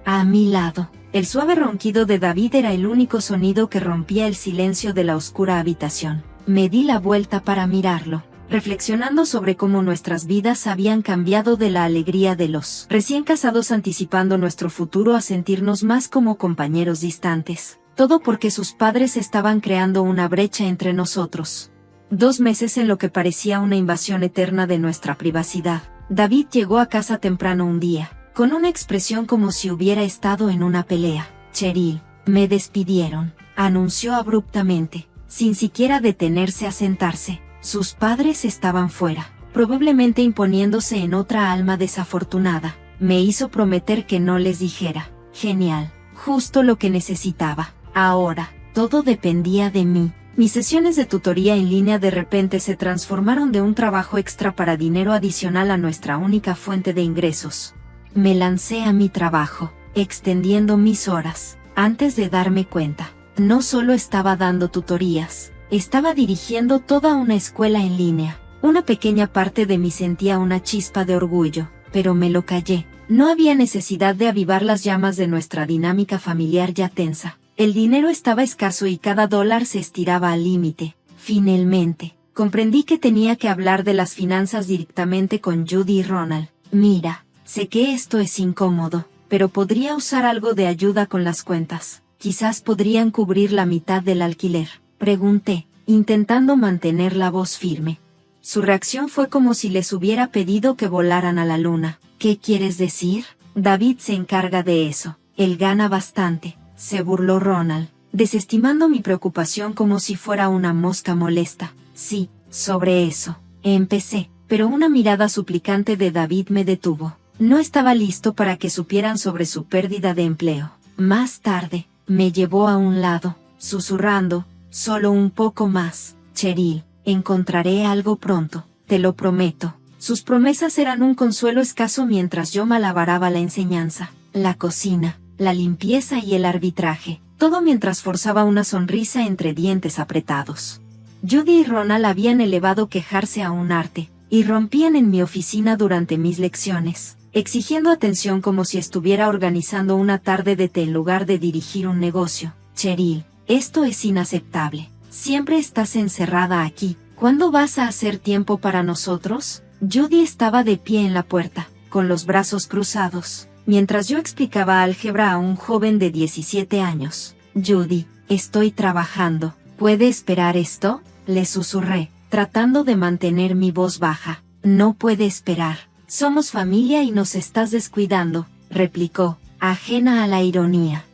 A mi lado, el suave ronquido de David era el único sonido que rompía el silencio de la oscura habitación. Me di la vuelta para mirarlo, reflexionando sobre cómo nuestras vidas habían cambiado de la alegría de los recién casados anticipando nuestro futuro a sentirnos más como compañeros distantes. Todo porque sus padres estaban creando una brecha entre nosotros. 2 meses en lo que parecía una invasión eterna de nuestra privacidad. David llegó a casa temprano un día, con una expresión como si hubiera estado en una pelea. «Cheryl, me despidieron», anunció abruptamente, sin siquiera detenerse a sentarse. Sus padres estaban fuera, probablemente imponiéndose en otra alma desafortunada. Me hizo prometer que no les dijera. Genial, justo lo que necesitaba. Ahora, todo dependía de mí. Mis sesiones de tutoría en línea de repente se transformaron de un trabajo extra para dinero adicional a nuestra única fuente de ingresos. Me lancé a mi trabajo, extendiendo mis horas. Antes de darme cuenta, no solo estaba dando tutorías, estaba dirigiendo toda una escuela en línea. Una pequeña parte de mí sentía una chispa de orgullo, pero me lo callé. No había necesidad de avivar las llamas de nuestra dinámica familiar ya tensa. El dinero estaba escaso y cada dólar se estiraba al límite. Finalmente, comprendí que tenía que hablar de las finanzas directamente con Judy y Ronald. «Mira, sé que esto es incómodo, pero podría usar algo de ayuda con las cuentas. Quizás podrían cubrir la mitad del alquiler», pregunté, intentando mantener la voz firme. Su reacción fue como si les hubiera pedido que volaran a la luna. «¿Qué quieres decir? David se encarga de eso. Él gana bastante», se burló Ronald, desestimando mi preocupación como si fuera una mosca molesta. «Sí, sobre eso», empecé, pero una mirada suplicante de David me detuvo. No estaba listo para que supieran sobre su pérdida de empleo. Más tarde, me llevó a un lado, susurrando: «Solo un poco más, Cheryl, encontraré algo pronto, te lo prometo». Sus promesas eran un consuelo escaso mientras yo malabaraba la enseñanza, la cocina, la limpieza y el arbitraje, todo mientras forzaba una sonrisa entre dientes apretados. Judy y Ronald habían elevado quejarse a un arte, y rompían en mi oficina durante mis lecciones, exigiendo atención como si estuviera organizando una tarde de té en lugar de dirigir un negocio. «Cheryl, esto es inaceptable. Siempre estás encerrada aquí. ¿Cuándo vas a hacer tiempo para nosotros?». Judy estaba de pie en la puerta, con los brazos cruzados, mientras yo explicaba álgebra a un joven de 17 años. «Judy, estoy trabajando. ¿Puede esperar esto?», le susurré, tratando de mantener mi voz baja. «No puede esperar. Somos familia y nos estás descuidando», replicó, ajena a la ironía.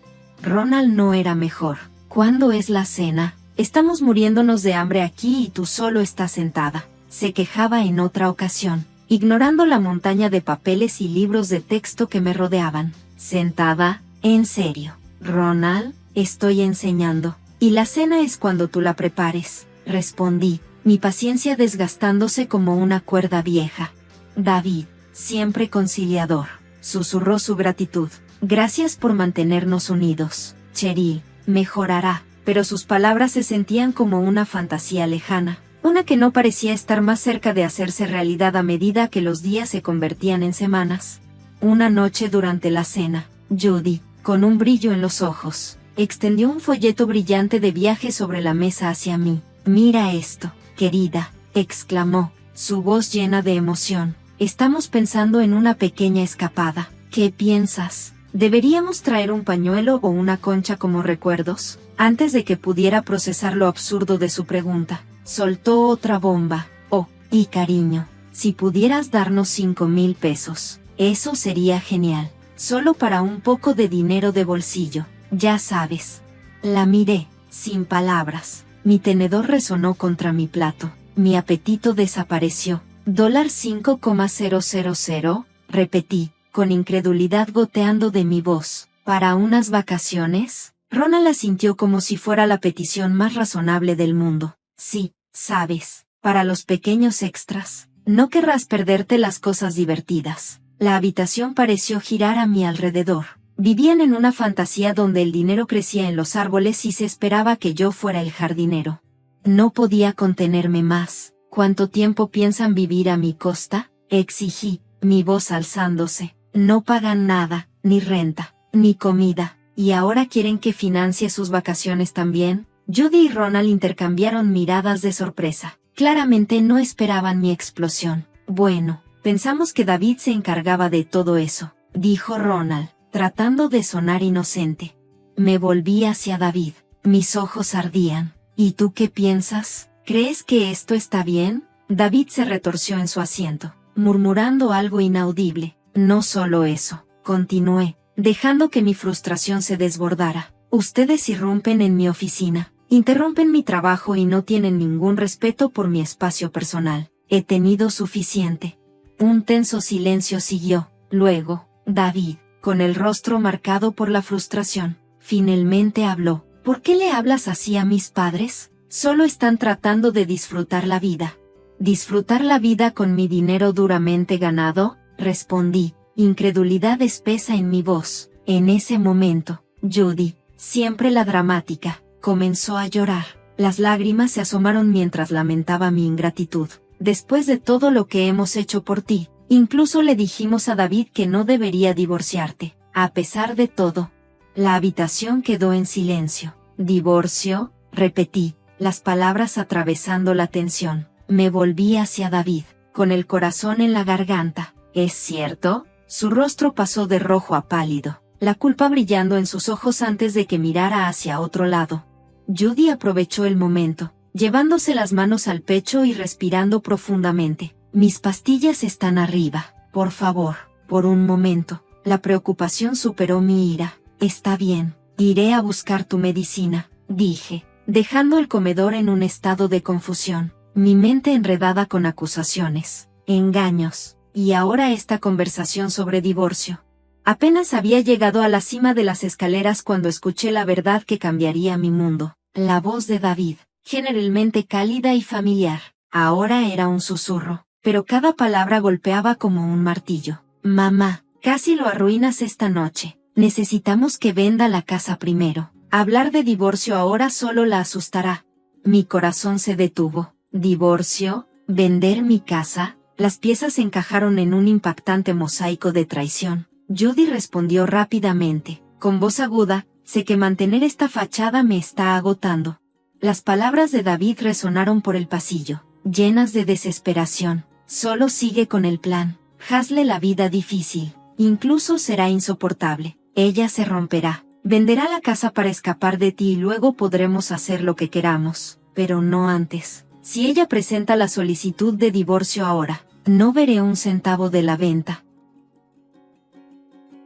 Ronald no era mejor. ¿Cuándo es la cena? Estamos muriéndonos de hambre aquí y tú solo estás sentada. Se quejaba en otra ocasión, ignorando la montaña de papeles y libros de texto que me rodeaban. ¿Sentada? ¿En serio? Ronald, estoy enseñando. Y la cena es cuando tú la prepares, respondí, mi paciencia desgastándose como una cuerda vieja. David, siempre conciliador, susurró su gratitud. Gracias por mantenernos unidos. Cheryl, mejorará. Pero sus palabras se sentían como una fantasía lejana, una que no parecía estar más cerca de hacerse realidad a medida que los días se convertían en semanas. Una noche durante la cena, Judy, con un brillo en los ojos, extendió un folleto brillante de viaje sobre la mesa hacia mí. Mira esto, querida, exclamó, su voz llena de emoción. Estamos pensando en una pequeña escapada. ¿Qué piensas? ¿Deberíamos traer un pañuelo o una concha como recuerdos? Antes de que pudiera procesar lo absurdo de su pregunta, soltó otra bomba. Oh, y cariño, si pudieras darnos 5,000 pesos, eso sería genial. Solo para un poco de dinero de bolsillo, ya sabes. La miré, sin palabras. Mi tenedor resonó contra mi plato. Mi apetito desapareció. $5,000, repetí, con incredulidad goteando de mi voz. ¿Para unas vacaciones? Ronald asintió como si fuera la petición más razonable del mundo. Sí, sabes, para los pequeños extras. No querrás perderte las cosas divertidas. La habitación pareció girar a mi alrededor. Vivían en una fantasía donde el dinero crecía en los árboles y se esperaba que yo fuera el jardinero. No podía contenerme más. ¿Cuánto tiempo piensan vivir a mi costa? Exigí, mi voz alzándose. No pagan nada, ni renta, ni comida, y ahora quieren que financie sus vacaciones también. Judy y Ronald intercambiaron miradas de sorpresa. Claramente no esperaban mi explosión. Bueno, pensamos que David se encargaba de todo eso, dijo Ronald, tratando de sonar inocente. Me volví hacia David. Mis ojos ardían. ¿Y tú qué piensas? ¿Crees que esto está bien? David se retorció en su asiento, murmurando algo inaudible. No solo eso, continué, dejando que mi frustración se desbordara. Ustedes irrumpen en mi oficina, interrumpen mi trabajo y no tienen ningún respeto por mi espacio personal. He tenido suficiente. Un tenso silencio siguió. Luego, David, con el rostro marcado por la frustración, finalmente habló. ¿Por qué le hablas así a mis padres? Solo están tratando de disfrutar la vida. ¿Disfrutar la vida con mi dinero duramente ganado? Respondí, incredulidad espesa en mi voz. En ese momento, Judy, siempre la dramática, comenzó a llorar. Las lágrimas se asomaron mientras lamentaba mi ingratitud. Después de todo lo que hemos hecho por ti, incluso le dijimos a David que no debería divorciarte. A pesar de todo, la habitación quedó en silencio. ¿Divorcio? Repetí, las palabras atravesando la tensión. Me volví hacia David, con el corazón en la garganta. ¿Es cierto? Su rostro pasó de rojo a pálido, la culpa brillando en sus ojos antes de que mirara hacia otro lado. Judy aprovechó el momento, llevándose las manos al pecho y respirando profundamente. Mis pastillas están arriba, por favor. Por un momento, la preocupación superó mi ira. Está bien, iré a buscar tu medicina, dije, dejando el comedor en un estado de confusión, mi mente enredada con acusaciones, engaños, y ahora esta conversación sobre divorcio. Apenas había llegado a la cima de las escaleras cuando escuché la verdad que cambiaría mi mundo. La voz de David, generalmente cálida y familiar, ahora era un susurro, pero cada palabra golpeaba como un martillo. Mamá, casi lo arruinas esta noche. Necesitamos que venda la casa primero. Hablar de divorcio ahora solo la asustará. Mi corazón se detuvo. ¿Divorcio? ¿Vender mi casa? Las piezas encajaron en un impactante mosaico de traición. Judy respondió rápidamente, con voz aguda, sé que mantener esta fachada me está agotando. Las palabras de David resonaron por el pasillo, llenas de desesperación. Solo sigue con el plan. Hazle la vida difícil. Incluso será insoportable. Ella se romperá. Venderá la casa para escapar de ti y luego podremos hacer lo que queramos. Pero no antes. Si ella presenta la solicitud de divorcio ahora, no veré un centavo de la venta.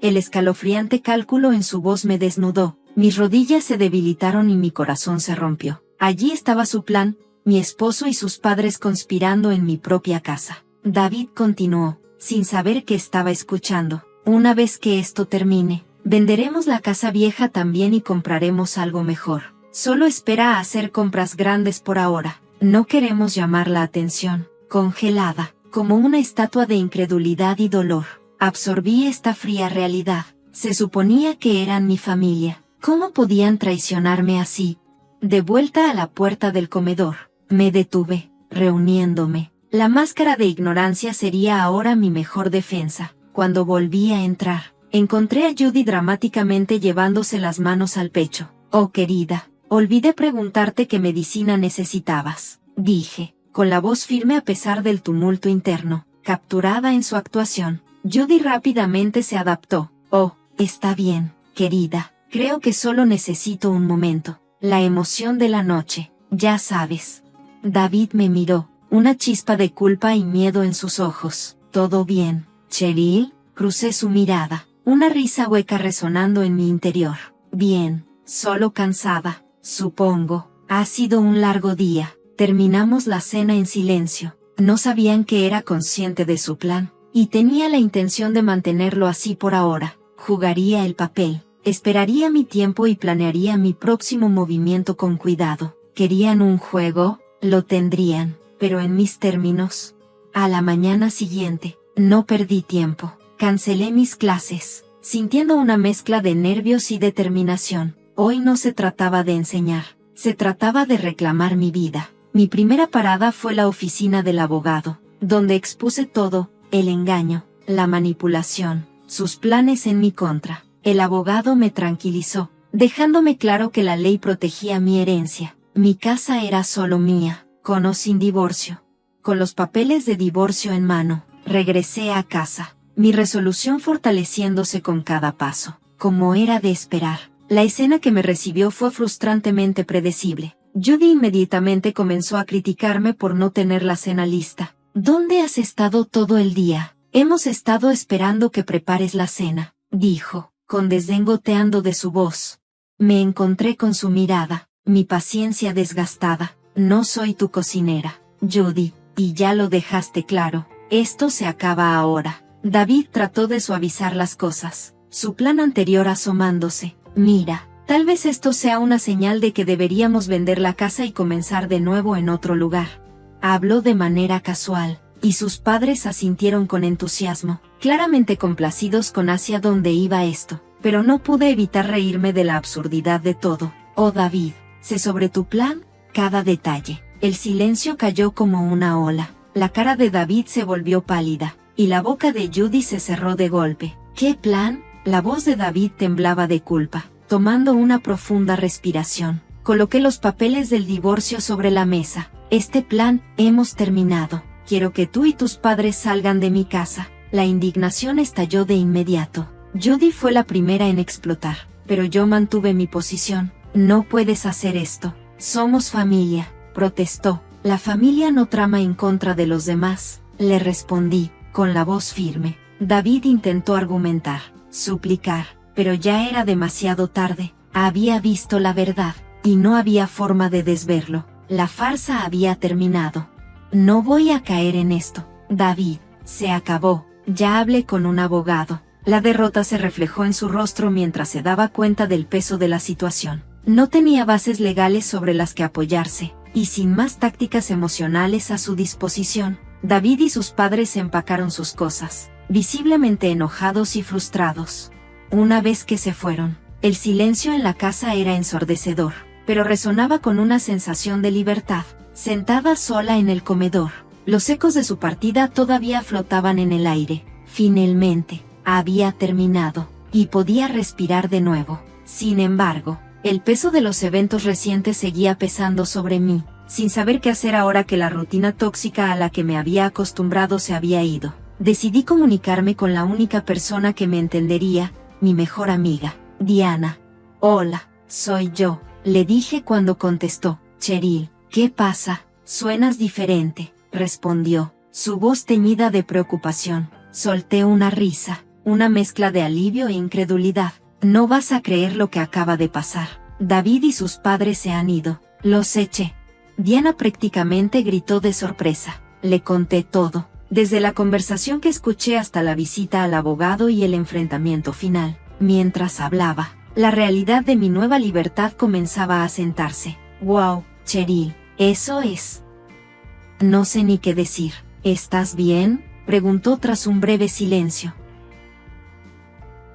El escalofriante cálculo en su voz me desnudó. Mis rodillas se debilitaron y mi corazón se rompió. Allí estaba su plan, mi esposo y sus padres conspirando en mi propia casa. David continuó, sin saber que estaba escuchando. Una vez que esto termine, venderemos la casa vieja también y compraremos algo mejor. Solo espera a hacer compras grandes por ahora. No queremos llamar la atención. Congelada, como una estatua de incredulidad y dolor, absorbí esta fría realidad. Se suponía que eran mi familia. ¿Cómo podían traicionarme así? De vuelta a la puerta del comedor, me detuve, reuniéndome. La máscara de ignorancia sería ahora mi mejor defensa. Cuando volví a entrar, encontré a Judy dramáticamente llevándose las manos al pecho. Oh querida, olvidé preguntarte qué medicina necesitabas, dije, con la voz firme a pesar del tumulto interno, capturada en su actuación. Judy rápidamente se adaptó. Oh, está bien, querida, creo que solo necesito un momento. La emoción de la noche, ya sabes. David me miró, una chispa de culpa y miedo en sus ojos. ¿Todo bien, Cheryl? Crucé su mirada, una risa hueca resonando en mi interior. Bien, solo cansada, supongo. Ha sido un largo día. Terminamos la cena en silencio. No sabían que era consciente de su plan, y tenía la intención de mantenerlo así por ahora. Jugaría el papel, esperaría mi tiempo y planearía mi próximo movimiento con cuidado. ¿Querían un juego? Lo tendrían, pero en mis términos. A la mañana siguiente, no perdí tiempo. Cancelé mis clases, sintiendo una mezcla de nervios y determinación. Hoy no se trataba de enseñar, se trataba de reclamar mi vida. Mi primera parada fue la oficina del abogado, donde expuse todo, el engaño, la manipulación, sus planes en mi contra. El abogado me tranquilizó, dejándome claro que la ley protegía mi herencia. Mi casa era solo mía, con o sin divorcio. Con los papeles de divorcio en mano, regresé a casa, mi resolución fortaleciéndose con cada paso. Como era de esperar, la escena que me recibió fue frustrantemente predecible. Judy inmediatamente comenzó a criticarme por no tener la cena lista. ¿Dónde has estado todo el día? Hemos estado esperando que prepares la cena, dijo, con desdén goteando de su voz. Me encontré con su mirada, mi paciencia desgastada. No soy tu cocinera, Judy, y ya lo dejaste claro. Esto se acaba ahora. David trató de suavizar las cosas, su plan anterior asomándose. Mira, tal vez esto sea una señal de que deberíamos vender la casa y comenzar de nuevo en otro lugar. Habló de manera casual, y sus padres asintieron con entusiasmo, claramente complacidos con hacia dónde iba esto, pero no pude evitar reírme de la absurdidad de todo. Oh David, sé sobre tu plan, cada detalle. El silencio cayó como una ola, la cara de David se volvió pálida, y la boca de Judy se cerró de golpe. ¿Qué plan? La voz de David temblaba de culpa. Tomando una profunda respiración, coloqué los papeles del divorcio sobre la mesa. Este plan, hemos terminado. Quiero que tú y tus padres salgan de mi casa. La indignación estalló de inmediato. Judy fue la primera en explotar, pero yo mantuve mi posición. No puedes hacer esto. Somos familia, protestó. La familia no trama en contra de los demás, le respondí, con la voz firme. David intentó argumentar, suplicar, pero ya era demasiado tarde. Había visto la verdad, y no había forma de desverlo. La farsa había terminado. No voy a caer en esto, David. Se acabó. Ya hablé con un abogado. La derrota se reflejó en su rostro mientras se daba cuenta del peso de la situación. No tenía bases legales sobre las que apoyarse, y sin más tácticas emocionales a su disposición, David y sus padres empacaron sus cosas, visiblemente enojados y frustrados. Una vez que se fueron, el silencio en la casa era ensordecedor, pero resonaba con una sensación de libertad. Sentada sola en el comedor, los ecos de su partida todavía flotaban en el aire. Finalmente, había terminado, y podía respirar de nuevo. Sin embargo, el peso de los eventos recientes seguía pesando sobre mí, sin saber qué hacer ahora que la rutina tóxica a la que me había acostumbrado se había ido. Decidí comunicarme con la única persona que me entendería, mi mejor amiga, Diana. Hola, soy yo, le dije cuando contestó. Cheryl, ¿qué pasa? Suenas diferente, respondió, su voz teñida de preocupación. Solté una risa, una mezcla de alivio e incredulidad. No vas a creer lo que acaba de pasar. David y sus padres se han ido. Los eché. Diana prácticamente gritó de sorpresa. Le conté todo, desde la conversación que escuché hasta la visita al abogado y el enfrentamiento final. Mientras hablaba, la realidad de mi nueva libertad comenzaba a sentarse. «Wow, Cheryl, eso es». No sé ni qué decir. «¿Estás bien?», preguntó tras un breve silencio.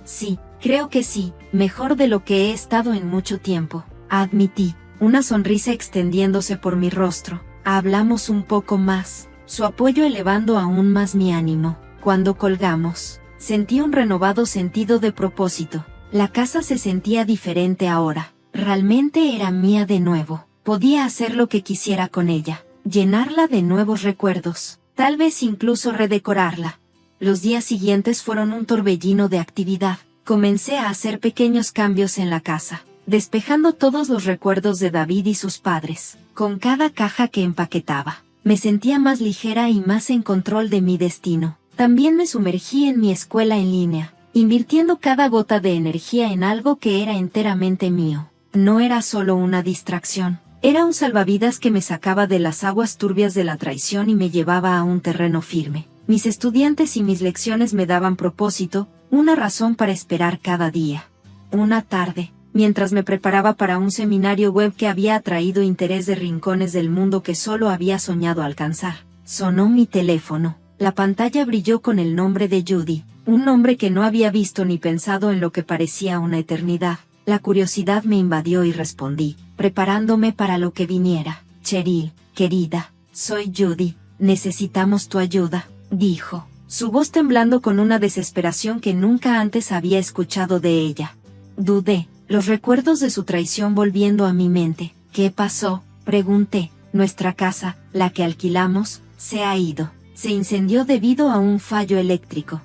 «Sí, creo que sí, mejor de lo que he estado en mucho tiempo», admití, una sonrisa extendiéndose por mi rostro. Hablamos un poco más, su apoyo elevando aún más mi ánimo. Cuando colgamos, sentí un renovado sentido de propósito. La casa se sentía diferente ahora. Realmente era mía de nuevo. Podía hacer lo que quisiera con ella, llenarla de nuevos recuerdos, tal vez incluso redecorarla. Los días siguientes fueron un torbellino de actividad. Comencé a hacer pequeños cambios en la casa, despejando todos los recuerdos de David y sus padres. Con cada caja que empaquetaba, me sentía más ligera y más en control de mi destino. También me sumergí en mi escuela en línea, invirtiendo cada gota de energía en algo que era enteramente mío. No era solo una distracción, era un salvavidas que me sacaba de las aguas turbias de la traición y me llevaba a un terreno firme. Mis estudiantes y mis lecciones me daban propósito, una razón para esperar cada día. Una tarde, mientras me preparaba para un seminario web que había atraído interés de rincones del mundo que solo había soñado alcanzar, sonó mi teléfono. La pantalla brilló con el nombre de Judy, un nombre que no había visto ni pensado en lo que parecía una eternidad. La curiosidad me invadió y respondí, preparándome para lo que viniera. «Cheryl, querida, soy Judy, necesitamos tu ayuda», dijo, su voz temblando con una desesperación que nunca antes había escuchado de ella. Dudé, los recuerdos de su traición volviendo a mi mente. «¿Qué pasó?», pregunté. «Nuestra casa, la que alquilamos, se ha ido. Se incendió debido a un fallo eléctrico.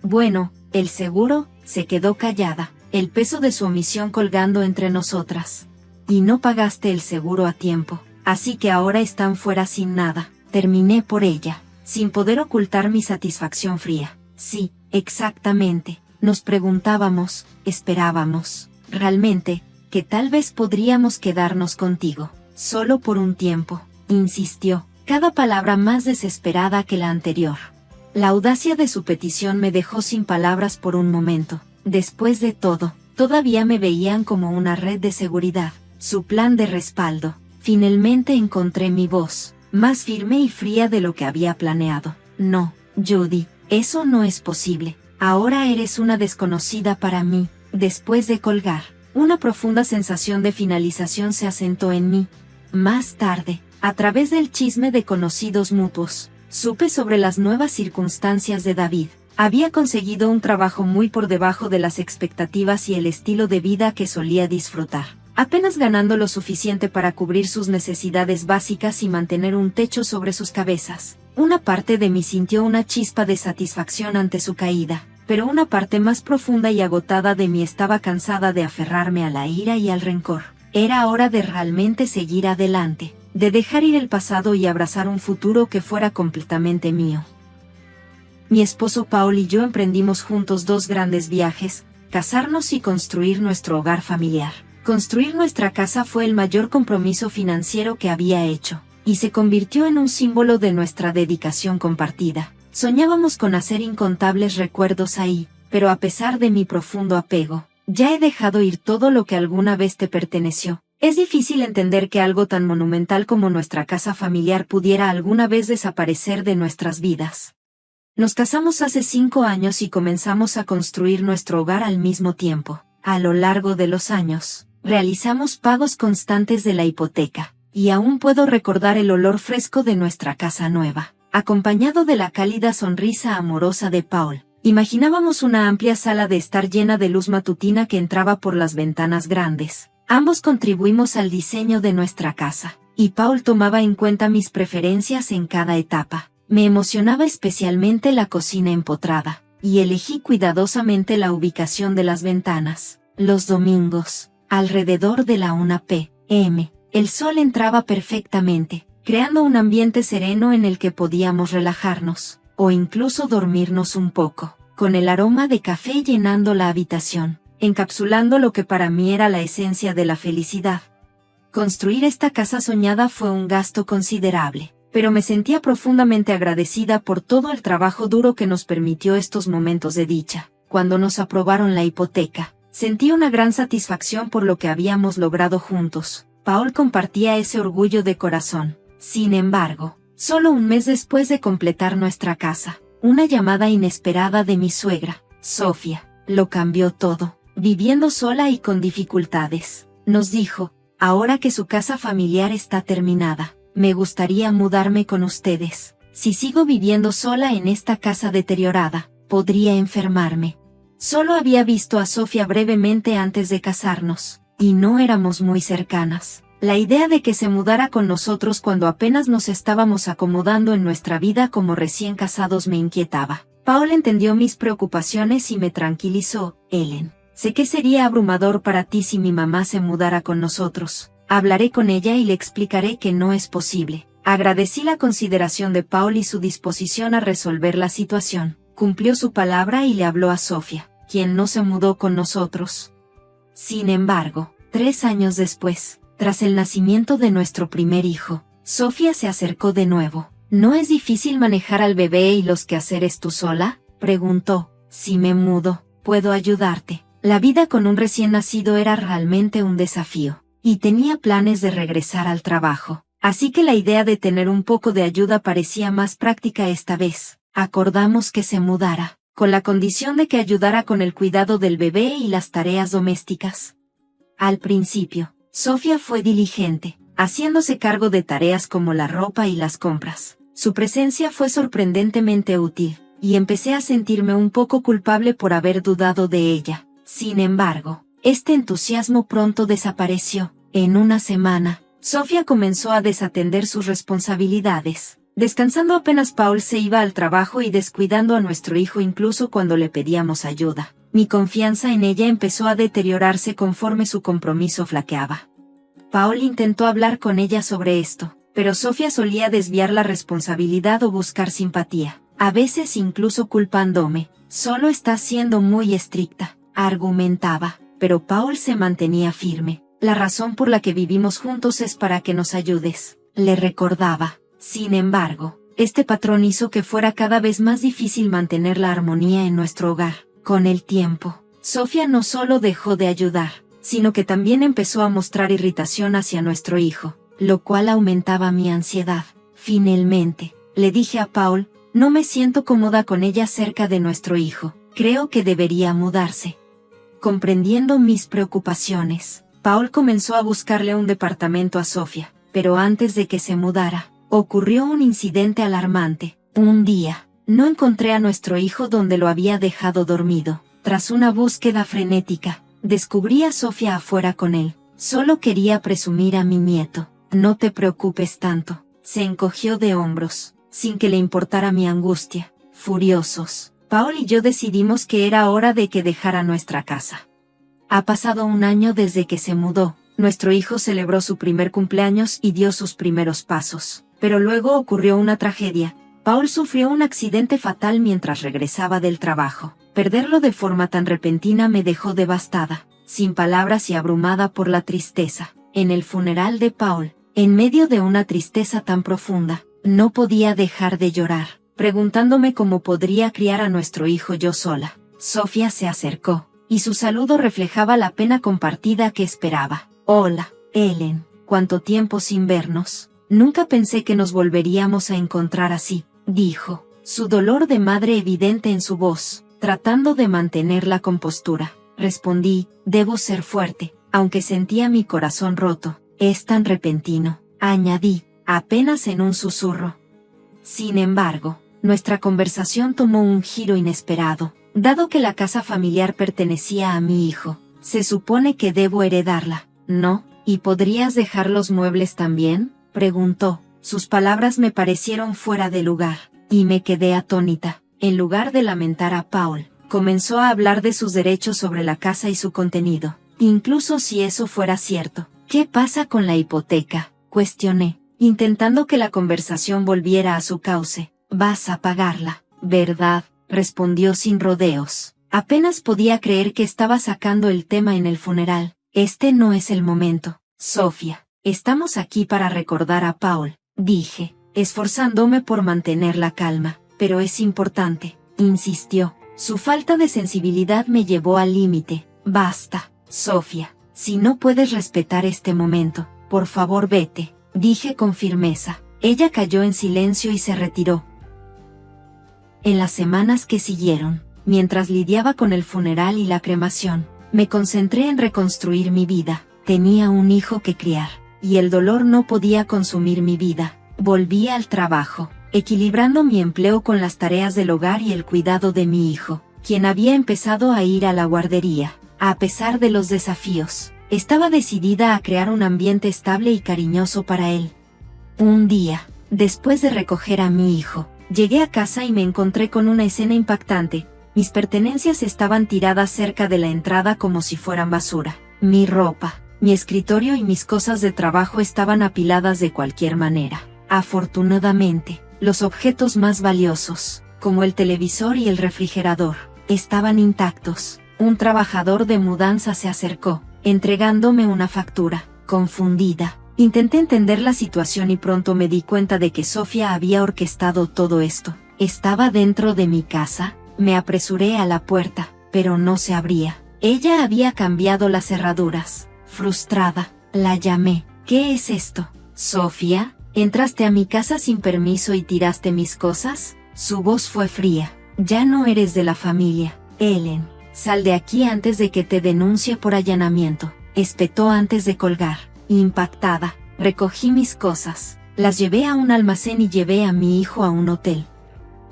Bueno, el seguro», se quedó callada, el peso de su omisión colgando entre nosotras. «Y no pagaste el seguro a tiempo, así que ahora están fuera sin nada», terminé por ella, sin poder ocultar mi satisfacción fría. «Sí, exactamente». Nos preguntábamos, esperábamos, realmente, que tal vez podríamos quedarnos contigo, solo por un tiempo, insistió, cada palabra más desesperada que la anterior. La audacia de su petición me dejó sin palabras por un momento. Después de todo, todavía me veían como una red de seguridad, su plan de respaldo. Finalmente encontré mi voz, más firme y fría de lo que había planeado. «No, Judy, eso no es posible. Ahora eres una desconocida para mí». Después de colgar, una profunda sensación de finalización se asentó en mí. Más tarde, a través del chisme de conocidos mutuos, supe sobre las nuevas circunstancias de David. Había conseguido un trabajo muy por debajo de las expectativas y el estilo de vida que solía disfrutar, apenas ganando lo suficiente para cubrir sus necesidades básicas y mantener un techo sobre sus cabezas. Una parte de mí sintió una chispa de satisfacción ante su caída, pero una parte más profunda y agotada de mí estaba cansada de aferrarme a la ira y al rencor. Era hora de realmente seguir adelante, de dejar ir el pasado y abrazar un futuro que fuera completamente mío. Mi esposo Paul y yo emprendimos juntos dos grandes viajes: casarnos y construir nuestro hogar familiar. Construir nuestra casa fue el mayor compromiso financiero que había hecho, y se convirtió en un símbolo de nuestra dedicación compartida. Soñábamos con hacer incontables recuerdos ahí, pero a pesar de mi profundo apego, ya he dejado ir todo lo que alguna vez te perteneció. Es difícil entender que algo tan monumental como nuestra casa familiar pudiera alguna vez desaparecer de nuestras vidas. Nos casamos hace 5 años y comenzamos a construir nuestro hogar al mismo tiempo. A lo largo de los años, realizamos pagos constantes de la hipoteca, y aún puedo recordar el olor fresco de nuestra casa nueva, acompañado de la cálida sonrisa amorosa de Paul. Imaginábamos una amplia sala de estar llena de luz matutina que entraba por las ventanas grandes. Ambos contribuimos al diseño de nuestra casa, y Paul tomaba en cuenta mis preferencias en cada etapa. Me emocionaba especialmente la cocina empotrada, y elegí cuidadosamente la ubicación de las ventanas. Los domingos, alrededor de la 1 p.m., el sol entraba perfectamente, creando un ambiente sereno en el que podíamos relajarnos, o incluso dormirnos un poco. con el aroma de café llenando la habitación, encapsulando lo que para mí era la esencia de la felicidad. Construir esta casa soñada fue un gasto considerable, pero me sentía profundamente agradecida por todo el trabajo duro que nos permitió estos momentos de dicha. Cuando nos aprobaron la hipoteca, sentí una gran satisfacción por lo que habíamos logrado juntos. Paul compartía ese orgullo de corazón. Sin embargo, solo un mes después de completar nuestra casa, una llamada inesperada de mi suegra, Sofía, lo cambió todo. Viviendo sola y con dificultades, nos dijo: ahora que su casa familiar está terminada, me gustaría mudarme con ustedes. Si sigo viviendo sola en esta casa deteriorada, podría enfermarme. Solo había visto a Sofía brevemente antes de casarnos, y no éramos muy cercanas. La idea de que se mudara con nosotros cuando apenas nos estábamos acomodando en nuestra vida como recién casados me inquietaba. Paul entendió mis preocupaciones y me tranquilizó. Ellen, sé que sería abrumador para ti si mi mamá se mudara con nosotros. Hablaré con ella y le explicaré que no es posible. Agradecí la consideración de Paul y su disposición a resolver la situación. Cumplió su palabra y le habló a Sofía, quien no se mudó con nosotros. Sin embargo, 3 años después, tras el nacimiento de nuestro primer hijo, Sofía se acercó de nuevo. ¿No es difícil manejar al bebé y los quehaceres tú sola?, preguntó. Si me mudo, puedo ayudarte. La vida con un recién nacido era realmente un desafío, y tenía planes de regresar al trabajo. Así que la idea de tener un poco de ayuda parecía más práctica esta vez. Acordamos que se mudara, con la condición de que ayudara con el cuidado del bebé y las tareas domésticas. Al principio, Sofía fue diligente, haciéndose cargo de tareas como la ropa y las compras. Su presencia fue sorprendentemente útil, y empecé a sentirme un poco culpable por haber dudado de ella. Sin embargo, este entusiasmo pronto desapareció. En una semana, Sofía comenzó a desatender sus responsabilidades, descansando apenas Paul se iba al trabajo y descuidando a nuestro hijo incluso cuando le pedíamos ayuda. Mi confianza en ella empezó a deteriorarse conforme su compromiso flaqueaba. Paul intentó hablar con ella sobre esto, pero Sofía solía desviar la responsabilidad o buscar simpatía, a veces incluso culpándome. Solo estás siendo muy estricta, argumentaba, pero Paul se mantenía firme. La razón por la que vivimos juntos es para que nos ayudes, le recordaba. Sin embargo, este patrón hizo que fuera cada vez más difícil mantener la armonía en nuestro hogar. Con el tiempo, Sofía no solo dejó de ayudar, sino que también empezó a mostrar irritación hacia nuestro hijo, lo cual aumentaba mi ansiedad. Finalmente, le dije a Paul: no me siento cómoda con ella cerca de nuestro hijo, creo que debería mudarse. Comprendiendo mis preocupaciones, Paul comenzó a buscarle un departamento a Sofía, pero antes de que se mudara, ocurrió un incidente alarmante. Un día, no encontré a nuestro hijo donde lo había dejado dormido. Tras una búsqueda frenética, descubrí a Sofía afuera con él. Solo quería presumir a mi nieto. No te preocupes tanto. Se encogió de hombros, sin que le importara mi angustia. Furiosos, Paul y yo decidimos que era hora de que dejara nuestra casa. Ha pasado 1 año desde que se mudó. Nuestro hijo celebró su primer cumpleaños y dio sus primeros pasos. Pero luego ocurrió una tragedia. Paul sufrió un accidente fatal mientras regresaba del trabajo. Perderlo de forma tan repentina me dejó devastada, sin palabras y abrumada por la tristeza. En el funeral de Paul, en medio de una tristeza tan profunda, no podía dejar de llorar, preguntándome cómo podría criar a nuestro hijo yo sola. Sofía se acercó, y su saludo reflejaba la pena compartida que esperaba. Hola, Ellen, ¿cuánto tiempo sin vernos? Nunca pensé que nos volveríamos a encontrar así, dijo, su dolor de madre evidente en su voz, tratando de mantener la compostura. Respondí: debo ser fuerte, aunque sentía mi corazón roto. Es tan repentino, añadí, apenas en un susurro. Sin embargo, nuestra conversación tomó un giro inesperado. Dado que la casa familiar pertenecía a mi hijo, se supone que debo heredarla, ¿no? ¿Y podrías dejar los muebles también?, preguntó. Sus palabras me parecieron fuera de lugar, y me quedé atónita. En lugar de lamentar a Paul, comenzó a hablar de sus derechos sobre la casa y su contenido. Incluso si eso fuera cierto, ¿qué pasa con la hipoteca?, cuestioné, intentando que la conversación volviera a su cauce. Vas a pagarla, ¿verdad? respondió sin rodeos. Apenas podía creer que estaba sacando el tema en el funeral. Este no es el momento, Sofía. Estamos aquí para recordar a Paul, dije, esforzándome por mantener la calma. Pero es importante, insistió. Su falta de sensibilidad me llevó al límite. Basta, Sofía. Si no puedes respetar este momento, por favor vete, dije con firmeza. Ella cayó en silencio y se retiró. En las semanas que siguieron, mientras lidiaba con el funeral y la cremación, me concentré en reconstruir mi vida. Tenía un hijo que criar, y el dolor no podía consumir mi vida. Volví al trabajo, equilibrando mi empleo con las tareas del hogar y el cuidado de mi hijo, quien había empezado a ir a la guardería. A pesar de los desafíos, estaba decidida a crear un ambiente estable y cariñoso para él. Un día, después de recoger a mi hijo, llegué a casa y me encontré con una escena impactante. Mis pertenencias estaban tiradas cerca de la entrada como si fueran basura. Mi ropa, mi escritorio y mis cosas de trabajo estaban apiladas de cualquier manera. Afortunadamente, los objetos más valiosos, como el televisor y el refrigerador, estaban intactos. Un trabajador de mudanza se acercó, entregándome una factura. Confundida, intenté entender la situación y pronto me di cuenta de que Sofía había orquestado todo esto. Estaba dentro de mi casa. Me apresuré a la puerta, pero no se abría. Ella había cambiado las cerraduras. Frustrada, la llamé. ¿Qué es esto? Sofía, ¿entraste a mi casa sin permiso y tiraste mis cosas? Su voz fue fría. Ya no eres de la familia, Ellen. Sal de aquí antes de que te denuncie por allanamiento. Espetó antes de colgar. Impactada, recogí mis cosas. Las llevé a un almacén y llevé a mi hijo a un hotel.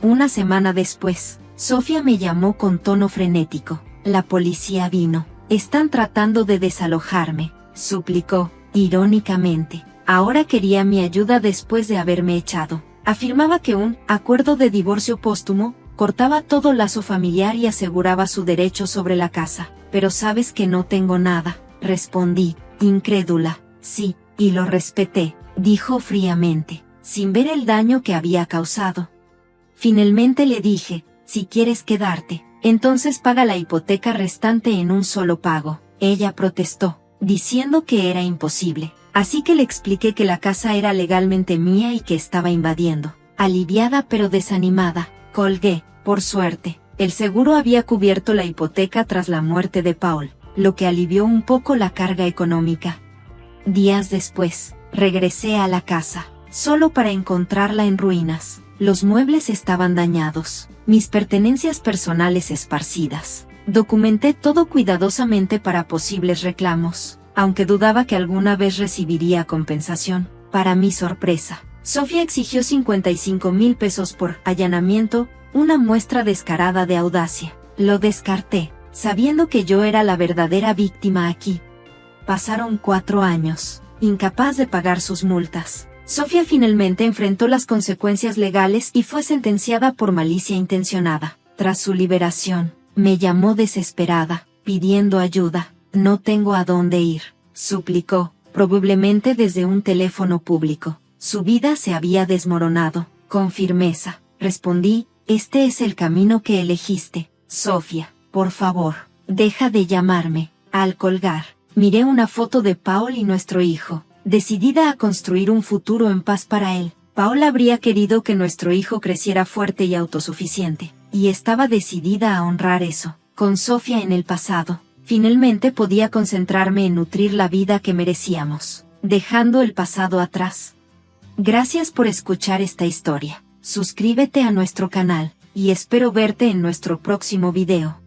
Una semana después, Sofía me llamó con tono frenético. La policía vino. Están tratando de desalojarme, suplicó, irónicamente. Ahora quería mi ayuda después de haberme echado. Afirmaba que un acuerdo de divorcio póstumo cortaba todo lazo familiar y aseguraba su derecho sobre la casa. Pero sabes que no tengo nada, respondí, incrédula. Sí, y lo respeté, dijo fríamente, sin ver el daño que había causado. Finalmente le dije, si quieres quedarte, entonces paga la hipoteca restante en un solo pago. Ella protestó, diciendo que era imposible. Así que le expliqué que la casa era legalmente mía y que estaba invadiendo. Aliviada pero desanimada, colgué. Por suerte, el seguro había cubierto la hipoteca tras la muerte de Paul, lo que alivió un poco la carga económica. Días después, regresé a la casa, solo para encontrarla en ruinas. Los muebles estaban dañados, mis pertenencias personales esparcidas. Documenté todo cuidadosamente para posibles reclamos, aunque dudaba que alguna vez recibiría compensación. Para mi sorpresa, Sofía exigió 55,000 pesos por allanamiento, una muestra descarada de audacia. Lo descarté, sabiendo que yo era la verdadera víctima aquí. Pasaron 4 años, incapaz de pagar sus multas. Sofía finalmente enfrentó las consecuencias legales y fue sentenciada por malicia intencionada. Tras su liberación, me llamó desesperada, pidiendo ayuda. No tengo a dónde ir, suplicó, probablemente desde un teléfono público. Su vida se había desmoronado. Con firmeza, respondí, este es el camino que elegiste. Sofía, por favor, deja de llamarme. Al colgar, miré una foto de Paul y nuestro hijo, decidida a construir un futuro en paz para él. Paul habría querido que nuestro hijo creciera fuerte y autosuficiente, y estaba decidida a honrar eso. Con Sofía en el pasado, finalmente podía concentrarme en nutrir la vida que merecíamos, dejando el pasado atrás. Gracias por escuchar esta historia. Suscríbete a nuestro canal, y espero verte en nuestro próximo video.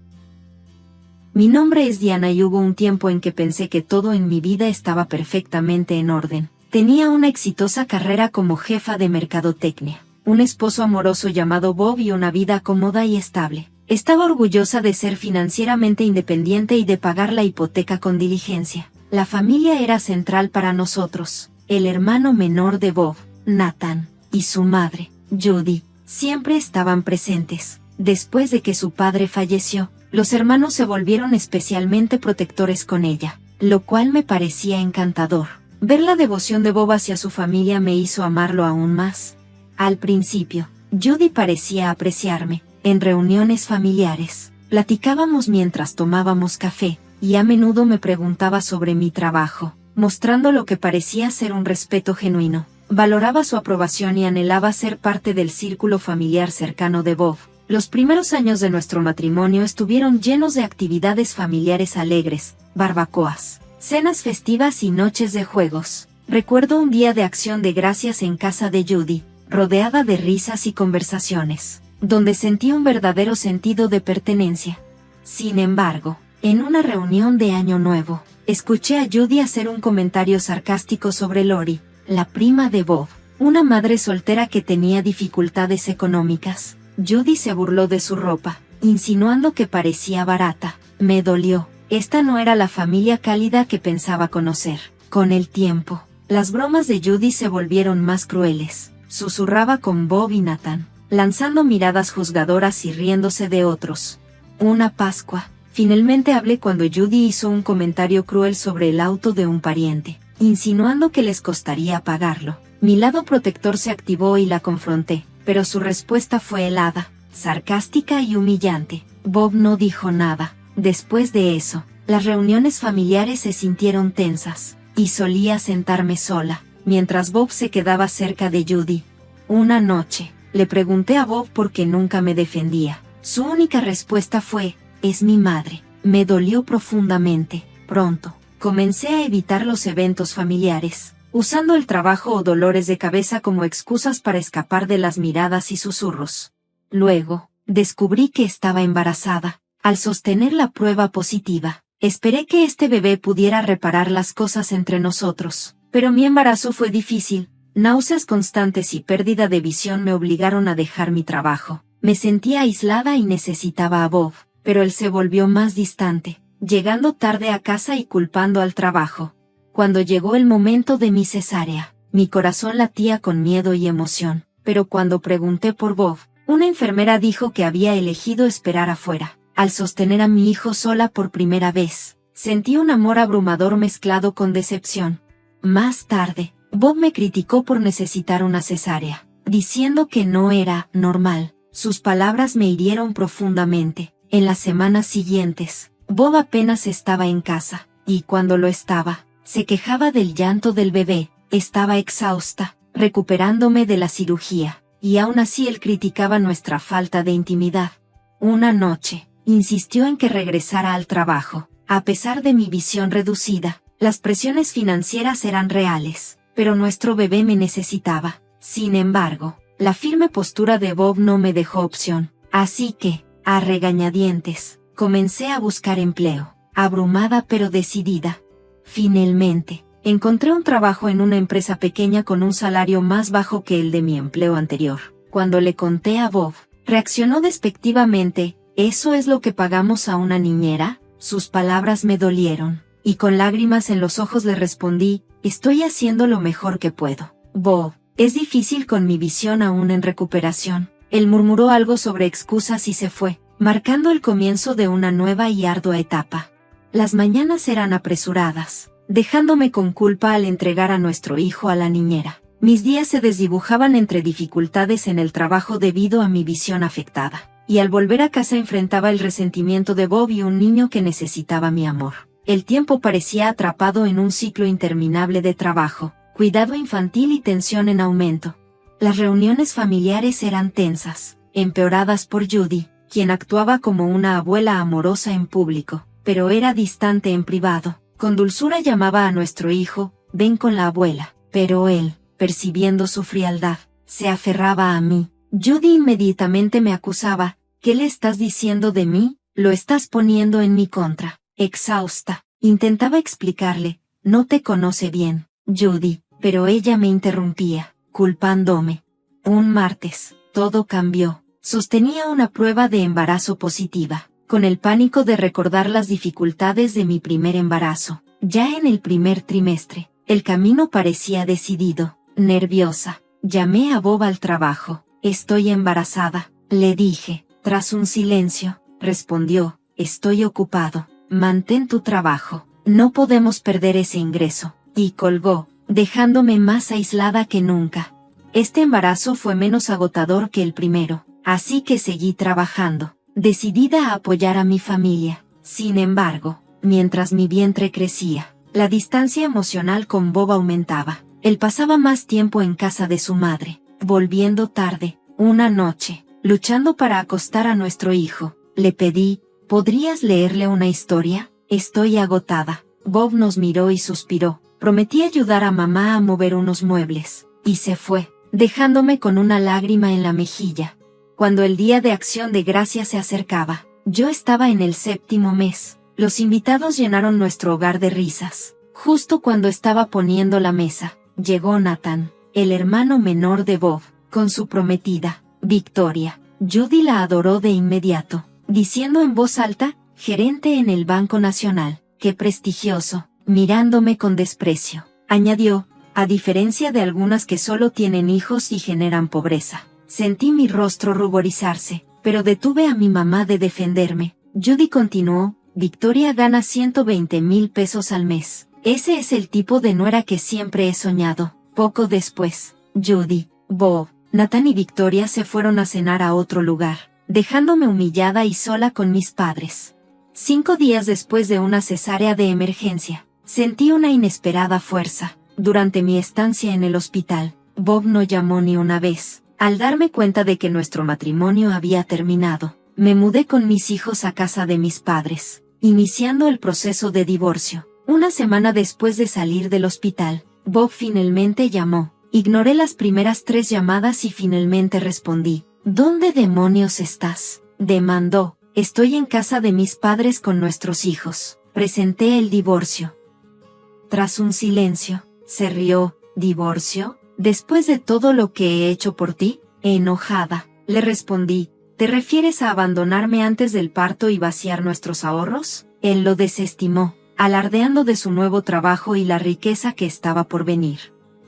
Mi nombre es Diana y hubo un tiempo en que pensé que todo en mi vida estaba perfectamente en orden. Tenía una exitosa carrera como jefa de mercadotecnia, un esposo amoroso llamado Bob y una vida cómoda y estable. Estaba orgullosa de ser financieramente independiente y de pagar la hipoteca con diligencia. La familia era central para nosotros. El hermano menor de Bob, Nathan, y su madre, Judy, siempre estaban presentes. Después de que su padre falleció, los hermanos se volvieron especialmente protectores con ella, lo cual me parecía encantador. Ver la devoción de Bob hacia su familia me hizo amarlo aún más. Al principio, Judy parecía apreciarme, En reuniones familiares, platicábamos mientras tomábamos café, y a menudo me preguntaba sobre mi trabajo, mostrando lo que parecía ser un respeto genuino. Valoraba su aprobación y anhelaba ser parte del círculo familiar cercano de Bob. Los primeros años de nuestro matrimonio estuvieron llenos de actividades familiares alegres, barbacoas, cenas festivas y noches de juegos. Recuerdo un día de acción de gracias en casa de Judy, rodeada de risas y conversaciones, donde sentí un verdadero sentido de pertenencia. Sin embargo, en una reunión de Año Nuevo, escuché a Judy hacer un comentario sarcástico sobre Lori, la prima de Bob, una madre soltera que tenía dificultades económicas. Judy se burló de su ropa, insinuando que parecía barata. Me dolió. Esta no era la familia cálida que pensaba conocer. Con el tiempo, las bromas de Judy se volvieron más crueles. Susurraba con Bob y Nathan, lanzando miradas juzgadoras y riéndose de otros. Una Pascua, finalmente hablé cuando Judy hizo un comentario cruel sobre el auto de un pariente, insinuando que les costaría pagarlo. Mi lado protector se activó y la confronté, pero su respuesta fue helada, sarcástica y humillante. Bob no dijo nada. Después de eso, las reuniones familiares se sintieron tensas, y solía sentarme sola, mientras Bob se quedaba cerca de Judy. Una noche, le pregunté a Bob por qué nunca me defendía. Su única respuesta fue, es mi madre. Me dolió profundamente. Pronto, comencé a evitar los eventos familiares, usando el trabajo o dolores de cabeza como excusas para escapar de las miradas y susurros. Luego, descubrí que estaba embarazada. Al sostener la prueba positiva, esperé que este bebé pudiera reparar las cosas entre nosotros, pero mi embarazo fue difícil. Náuseas constantes y pérdida de visión me obligaron a dejar mi trabajo. Me sentía aislada y necesitaba a Bob, pero él se volvió más distante, llegando tarde a casa y culpando al trabajo. Cuando llegó el momento de mi cesárea, mi corazón latía con miedo y emoción, pero cuando pregunté por Bob, una enfermera dijo que había elegido esperar afuera. Al sostener a mi hijo sola por primera vez, sentí un amor abrumador mezclado con decepción. Más tarde, Bob me criticó por necesitar una cesárea, diciendo que no era normal. Sus palabras me hirieron profundamente. En las semanas siguientes, Bob apenas estaba en casa, y cuando lo estaba, se quejaba del llanto del bebé. Estaba exhausta, recuperándome de la cirugía, y aún así él criticaba nuestra falta de intimidad. Una noche, insistió en que regresara al trabajo. A pesar de mi visión reducida, las presiones financieras eran reales, pero nuestro bebé me necesitaba. Sin embargo, la firme postura de Bob no me dejó opción, así que, a regañadientes, comencé a buscar empleo, abrumada pero decidida. Finalmente, encontré un trabajo en una empresa pequeña con un salario más bajo que el de mi empleo anterior. Cuando le conté a Bob, reaccionó despectivamente. ¿Eso es lo que pagamos a una niñera? Sus palabras me dolieron, y con lágrimas en los ojos le respondí, estoy haciendo lo mejor que puedo. Bob, es difícil con mi visión aún en recuperación. Él murmuró algo sobre excusas y se fue, marcando el comienzo de una nueva y ardua etapa. Las mañanas eran apresuradas, dejándome con culpa al entregar a nuestro hijo a la niñera. Mis días se desdibujaban entre dificultades en el trabajo debido a mi visión afectada, y al volver a casa enfrentaba el resentimiento de Bob y un niño que necesitaba mi amor. El tiempo parecía atrapado en un ciclo interminable de trabajo, cuidado infantil y tensión en aumento. Las reuniones familiares eran tensas, empeoradas por Judy, quien actuaba como una abuela amorosa en público, pero era distante en privado. Con dulzura llamaba a nuestro hijo, ven con la abuela, pero él, percibiendo su frialdad, se aferraba a mí. Judy inmediatamente me acusaba, ¿qué le estás diciendo de mí? Lo estás poniendo en mi contra. Exhausta, intentaba explicarle, no te conoce bien, Judy, pero ella me interrumpía, culpándome. Un martes, todo cambió. Sostenía una prueba de embarazo positiva, con el pánico de recordar las dificultades de mi primer embarazo. Ya en el primer trimestre, el camino parecía decidido. Nerviosa, llamé a Bob al trabajo. Estoy embarazada, le dije. Tras un silencio, respondió, estoy ocupado. Mantén tu trabajo, no podemos perder ese ingreso. Y colgó, dejándome más aislada que nunca. Este embarazo fue menos agotador que el primero, así que seguí trabajando, decidida a apoyar a mi familia. Sin embargo, mientras mi vientre crecía, la distancia emocional con Bob aumentaba. Él pasaba más tiempo en casa de su madre, volviendo tarde. Una noche, luchando para acostar a nuestro hijo, le pedí, ¿podrías leerle una historia? Estoy agotada. Bob nos miró y suspiró. Prometí ayudar a mamá a mover unos muebles, y se fue, dejándome con una lágrima en la mejilla. Cuando el día de Acción de Gracias se acercaba, yo estaba en el 7º mes. Los invitados llenaron nuestro hogar de risas. Justo cuando estaba poniendo la mesa, llegó Nathan, el hermano menor de Bob, con su prometida, Victoria. Judy la adoró de inmediato, diciendo en voz alta, gerente en el Banco Nacional, qué prestigioso, mirándome con desprecio. Añadió, a diferencia de algunas que solo tienen hijos y generan pobreza. Sentí mi rostro ruborizarse, pero detuve a mi mamá de defenderme. Judy continuó, Victoria gana 120,000 pesos al mes. Ese es el tipo de nuera que siempre he soñado. Poco después, Judy, Bob, Nathan y Victoria se fueron a cenar a otro lugar, dejándome humillada y sola con mis padres. 5 días después de una cesárea de emergencia, sentí una inesperada fuerza. Durante mi estancia en el hospital, Bob no llamó ni una vez. Al darme cuenta de que nuestro matrimonio había terminado, me mudé con mis hijos a casa de mis padres, iniciando el proceso de divorcio. Una semana después de salir del hospital, Bob finalmente llamó. Ignoré las primeras 3 llamadas y finalmente respondí. ¿Dónde demonios estás?, demandó. Estoy en casa de mis padres con nuestros hijos. Presenté el divorcio. Tras un silencio, se rió. ¿Divorcio? Después de todo lo que he hecho por ti. Enojada, le respondí. ¿Te refieres a abandonarme antes del parto y vaciar nuestros ahorros? Él lo desestimó, alardeando de su nuevo trabajo y la riqueza que estaba por venir.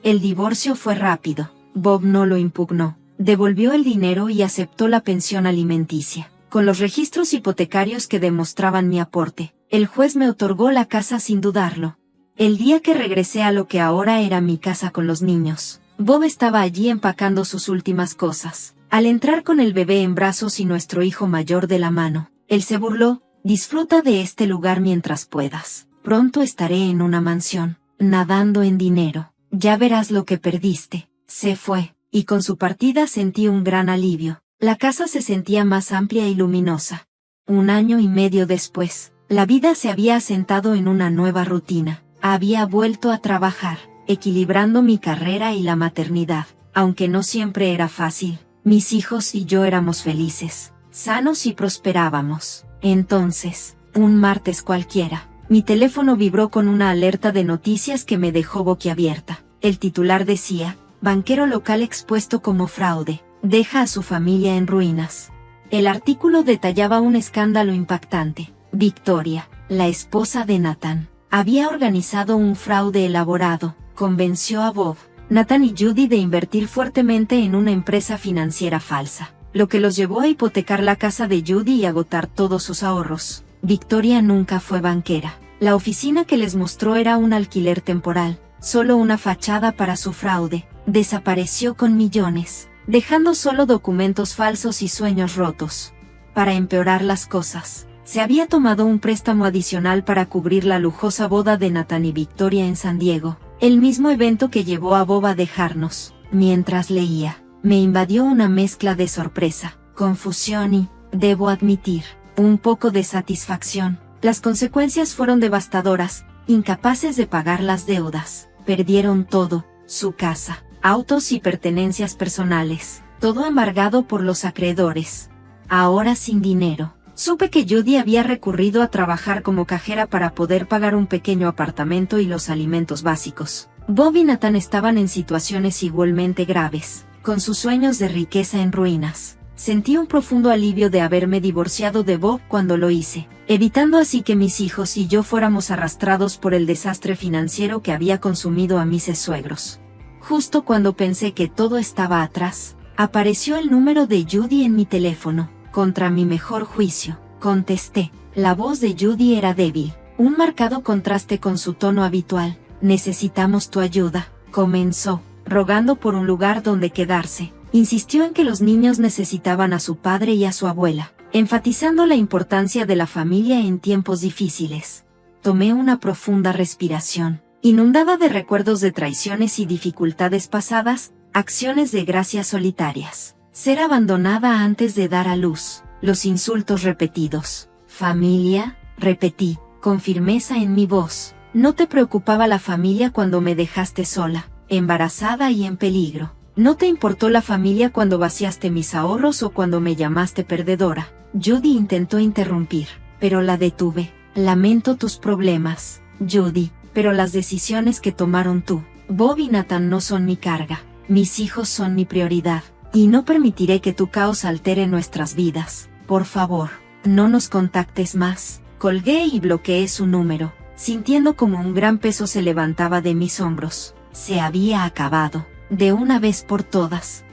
El divorcio fue rápido. Bob no lo impugnó. Devolvió el dinero y aceptó la pensión alimenticia, con los registros hipotecarios que demostraban mi aporte. El juez me otorgó la casa sin dudarlo. El día que regresé a lo que ahora era mi casa con los niños, Bob estaba allí empacando sus últimas cosas. Al entrar con el bebé en brazos y nuestro hijo mayor de la mano, él se burló. Disfruta de este lugar mientras puedas. Pronto estaré en una mansión, nadando en dinero. Ya verás lo que perdiste. Se fue, y con su partida sentí un gran alivio. La casa se sentía más amplia y luminosa. 1 año y medio después, la vida se había asentado en una nueva rutina. Había vuelto a trabajar, equilibrando mi carrera y la maternidad, aunque no siempre era fácil. Mis hijos y yo éramos felices, sanos y prosperábamos. Entonces, un martes cualquiera, mi teléfono vibró con una alerta de noticias que me dejó boquiabierta. El titular decía, banquero local expuesto como fraude, deja a su familia en ruinas. El artículo detallaba un escándalo impactante. Victoria, la esposa de Nathan, había organizado un fraude elaborado. Convenció a Bob, Nathan y Judy de invertir fuertemente en una empresa financiera falsa, lo que los llevó a hipotecar la casa de Judy y agotar todos sus ahorros. Victoria nunca fue banquera. La oficina que les mostró era un alquiler temporal, solo una fachada para su fraude. Desapareció con millones, dejando solo documentos falsos y sueños rotos. Para empeorar las cosas, se había tomado un préstamo adicional para cubrir la lujosa boda de Nathan y Victoria en San Diego, el mismo evento que llevó a Bob a dejarnos. Mientras leía, me invadió una mezcla de sorpresa, confusión y, debo admitir, un poco de satisfacción. Las consecuencias fueron devastadoras. Incapaces de pagar las deudas, perdieron todo, su casa, autos y pertenencias personales, todo embargado por los acreedores. Ahora sin dinero. Supe que Judy había recurrido a trabajar como cajera para poder pagar un pequeño apartamento y los alimentos básicos. Bob y Nathan estaban en situaciones igualmente graves, con sus sueños de riqueza en ruinas. Sentí un profundo alivio de haberme divorciado de Bob cuando lo hice, evitando así que mis hijos y yo fuéramos arrastrados por el desastre financiero que había consumido a mis suegros. Justo cuando pensé que todo estaba atrás, apareció el número de Judy en mi teléfono. Contra mi mejor juicio, contesté. La voz de Judy era débil, un marcado contraste con su tono habitual. Necesitamos tu ayuda, comenzó, rogando por un lugar donde quedarse. Insistió en que los niños necesitaban a su padre y a su abuela, enfatizando la importancia de la familia en tiempos difíciles. Tomé una profunda respiración, inundada de recuerdos de traiciones y dificultades pasadas, acciones de gracias solitarias, ser abandonada antes de dar a luz, los insultos repetidos. Familia, repetí, con firmeza en mi voz. No te preocupaba la familia cuando me dejaste sola, embarazada y en peligro. No te importó la familia cuando vaciaste mis ahorros o cuando me llamaste perdedora. Judy intentó interrumpir, pero la detuve. Lamento tus problemas, Judy, pero las decisiones que tomaron tú, Bob y Nathan no son mi carga. Mis hijos son mi prioridad, y no permitiré que tu caos altere nuestras vidas. Por favor, no nos contactes más. Colgué y bloqueé su número, sintiendo como un gran peso se levantaba de mis hombros. Se había acabado, de una vez por todas.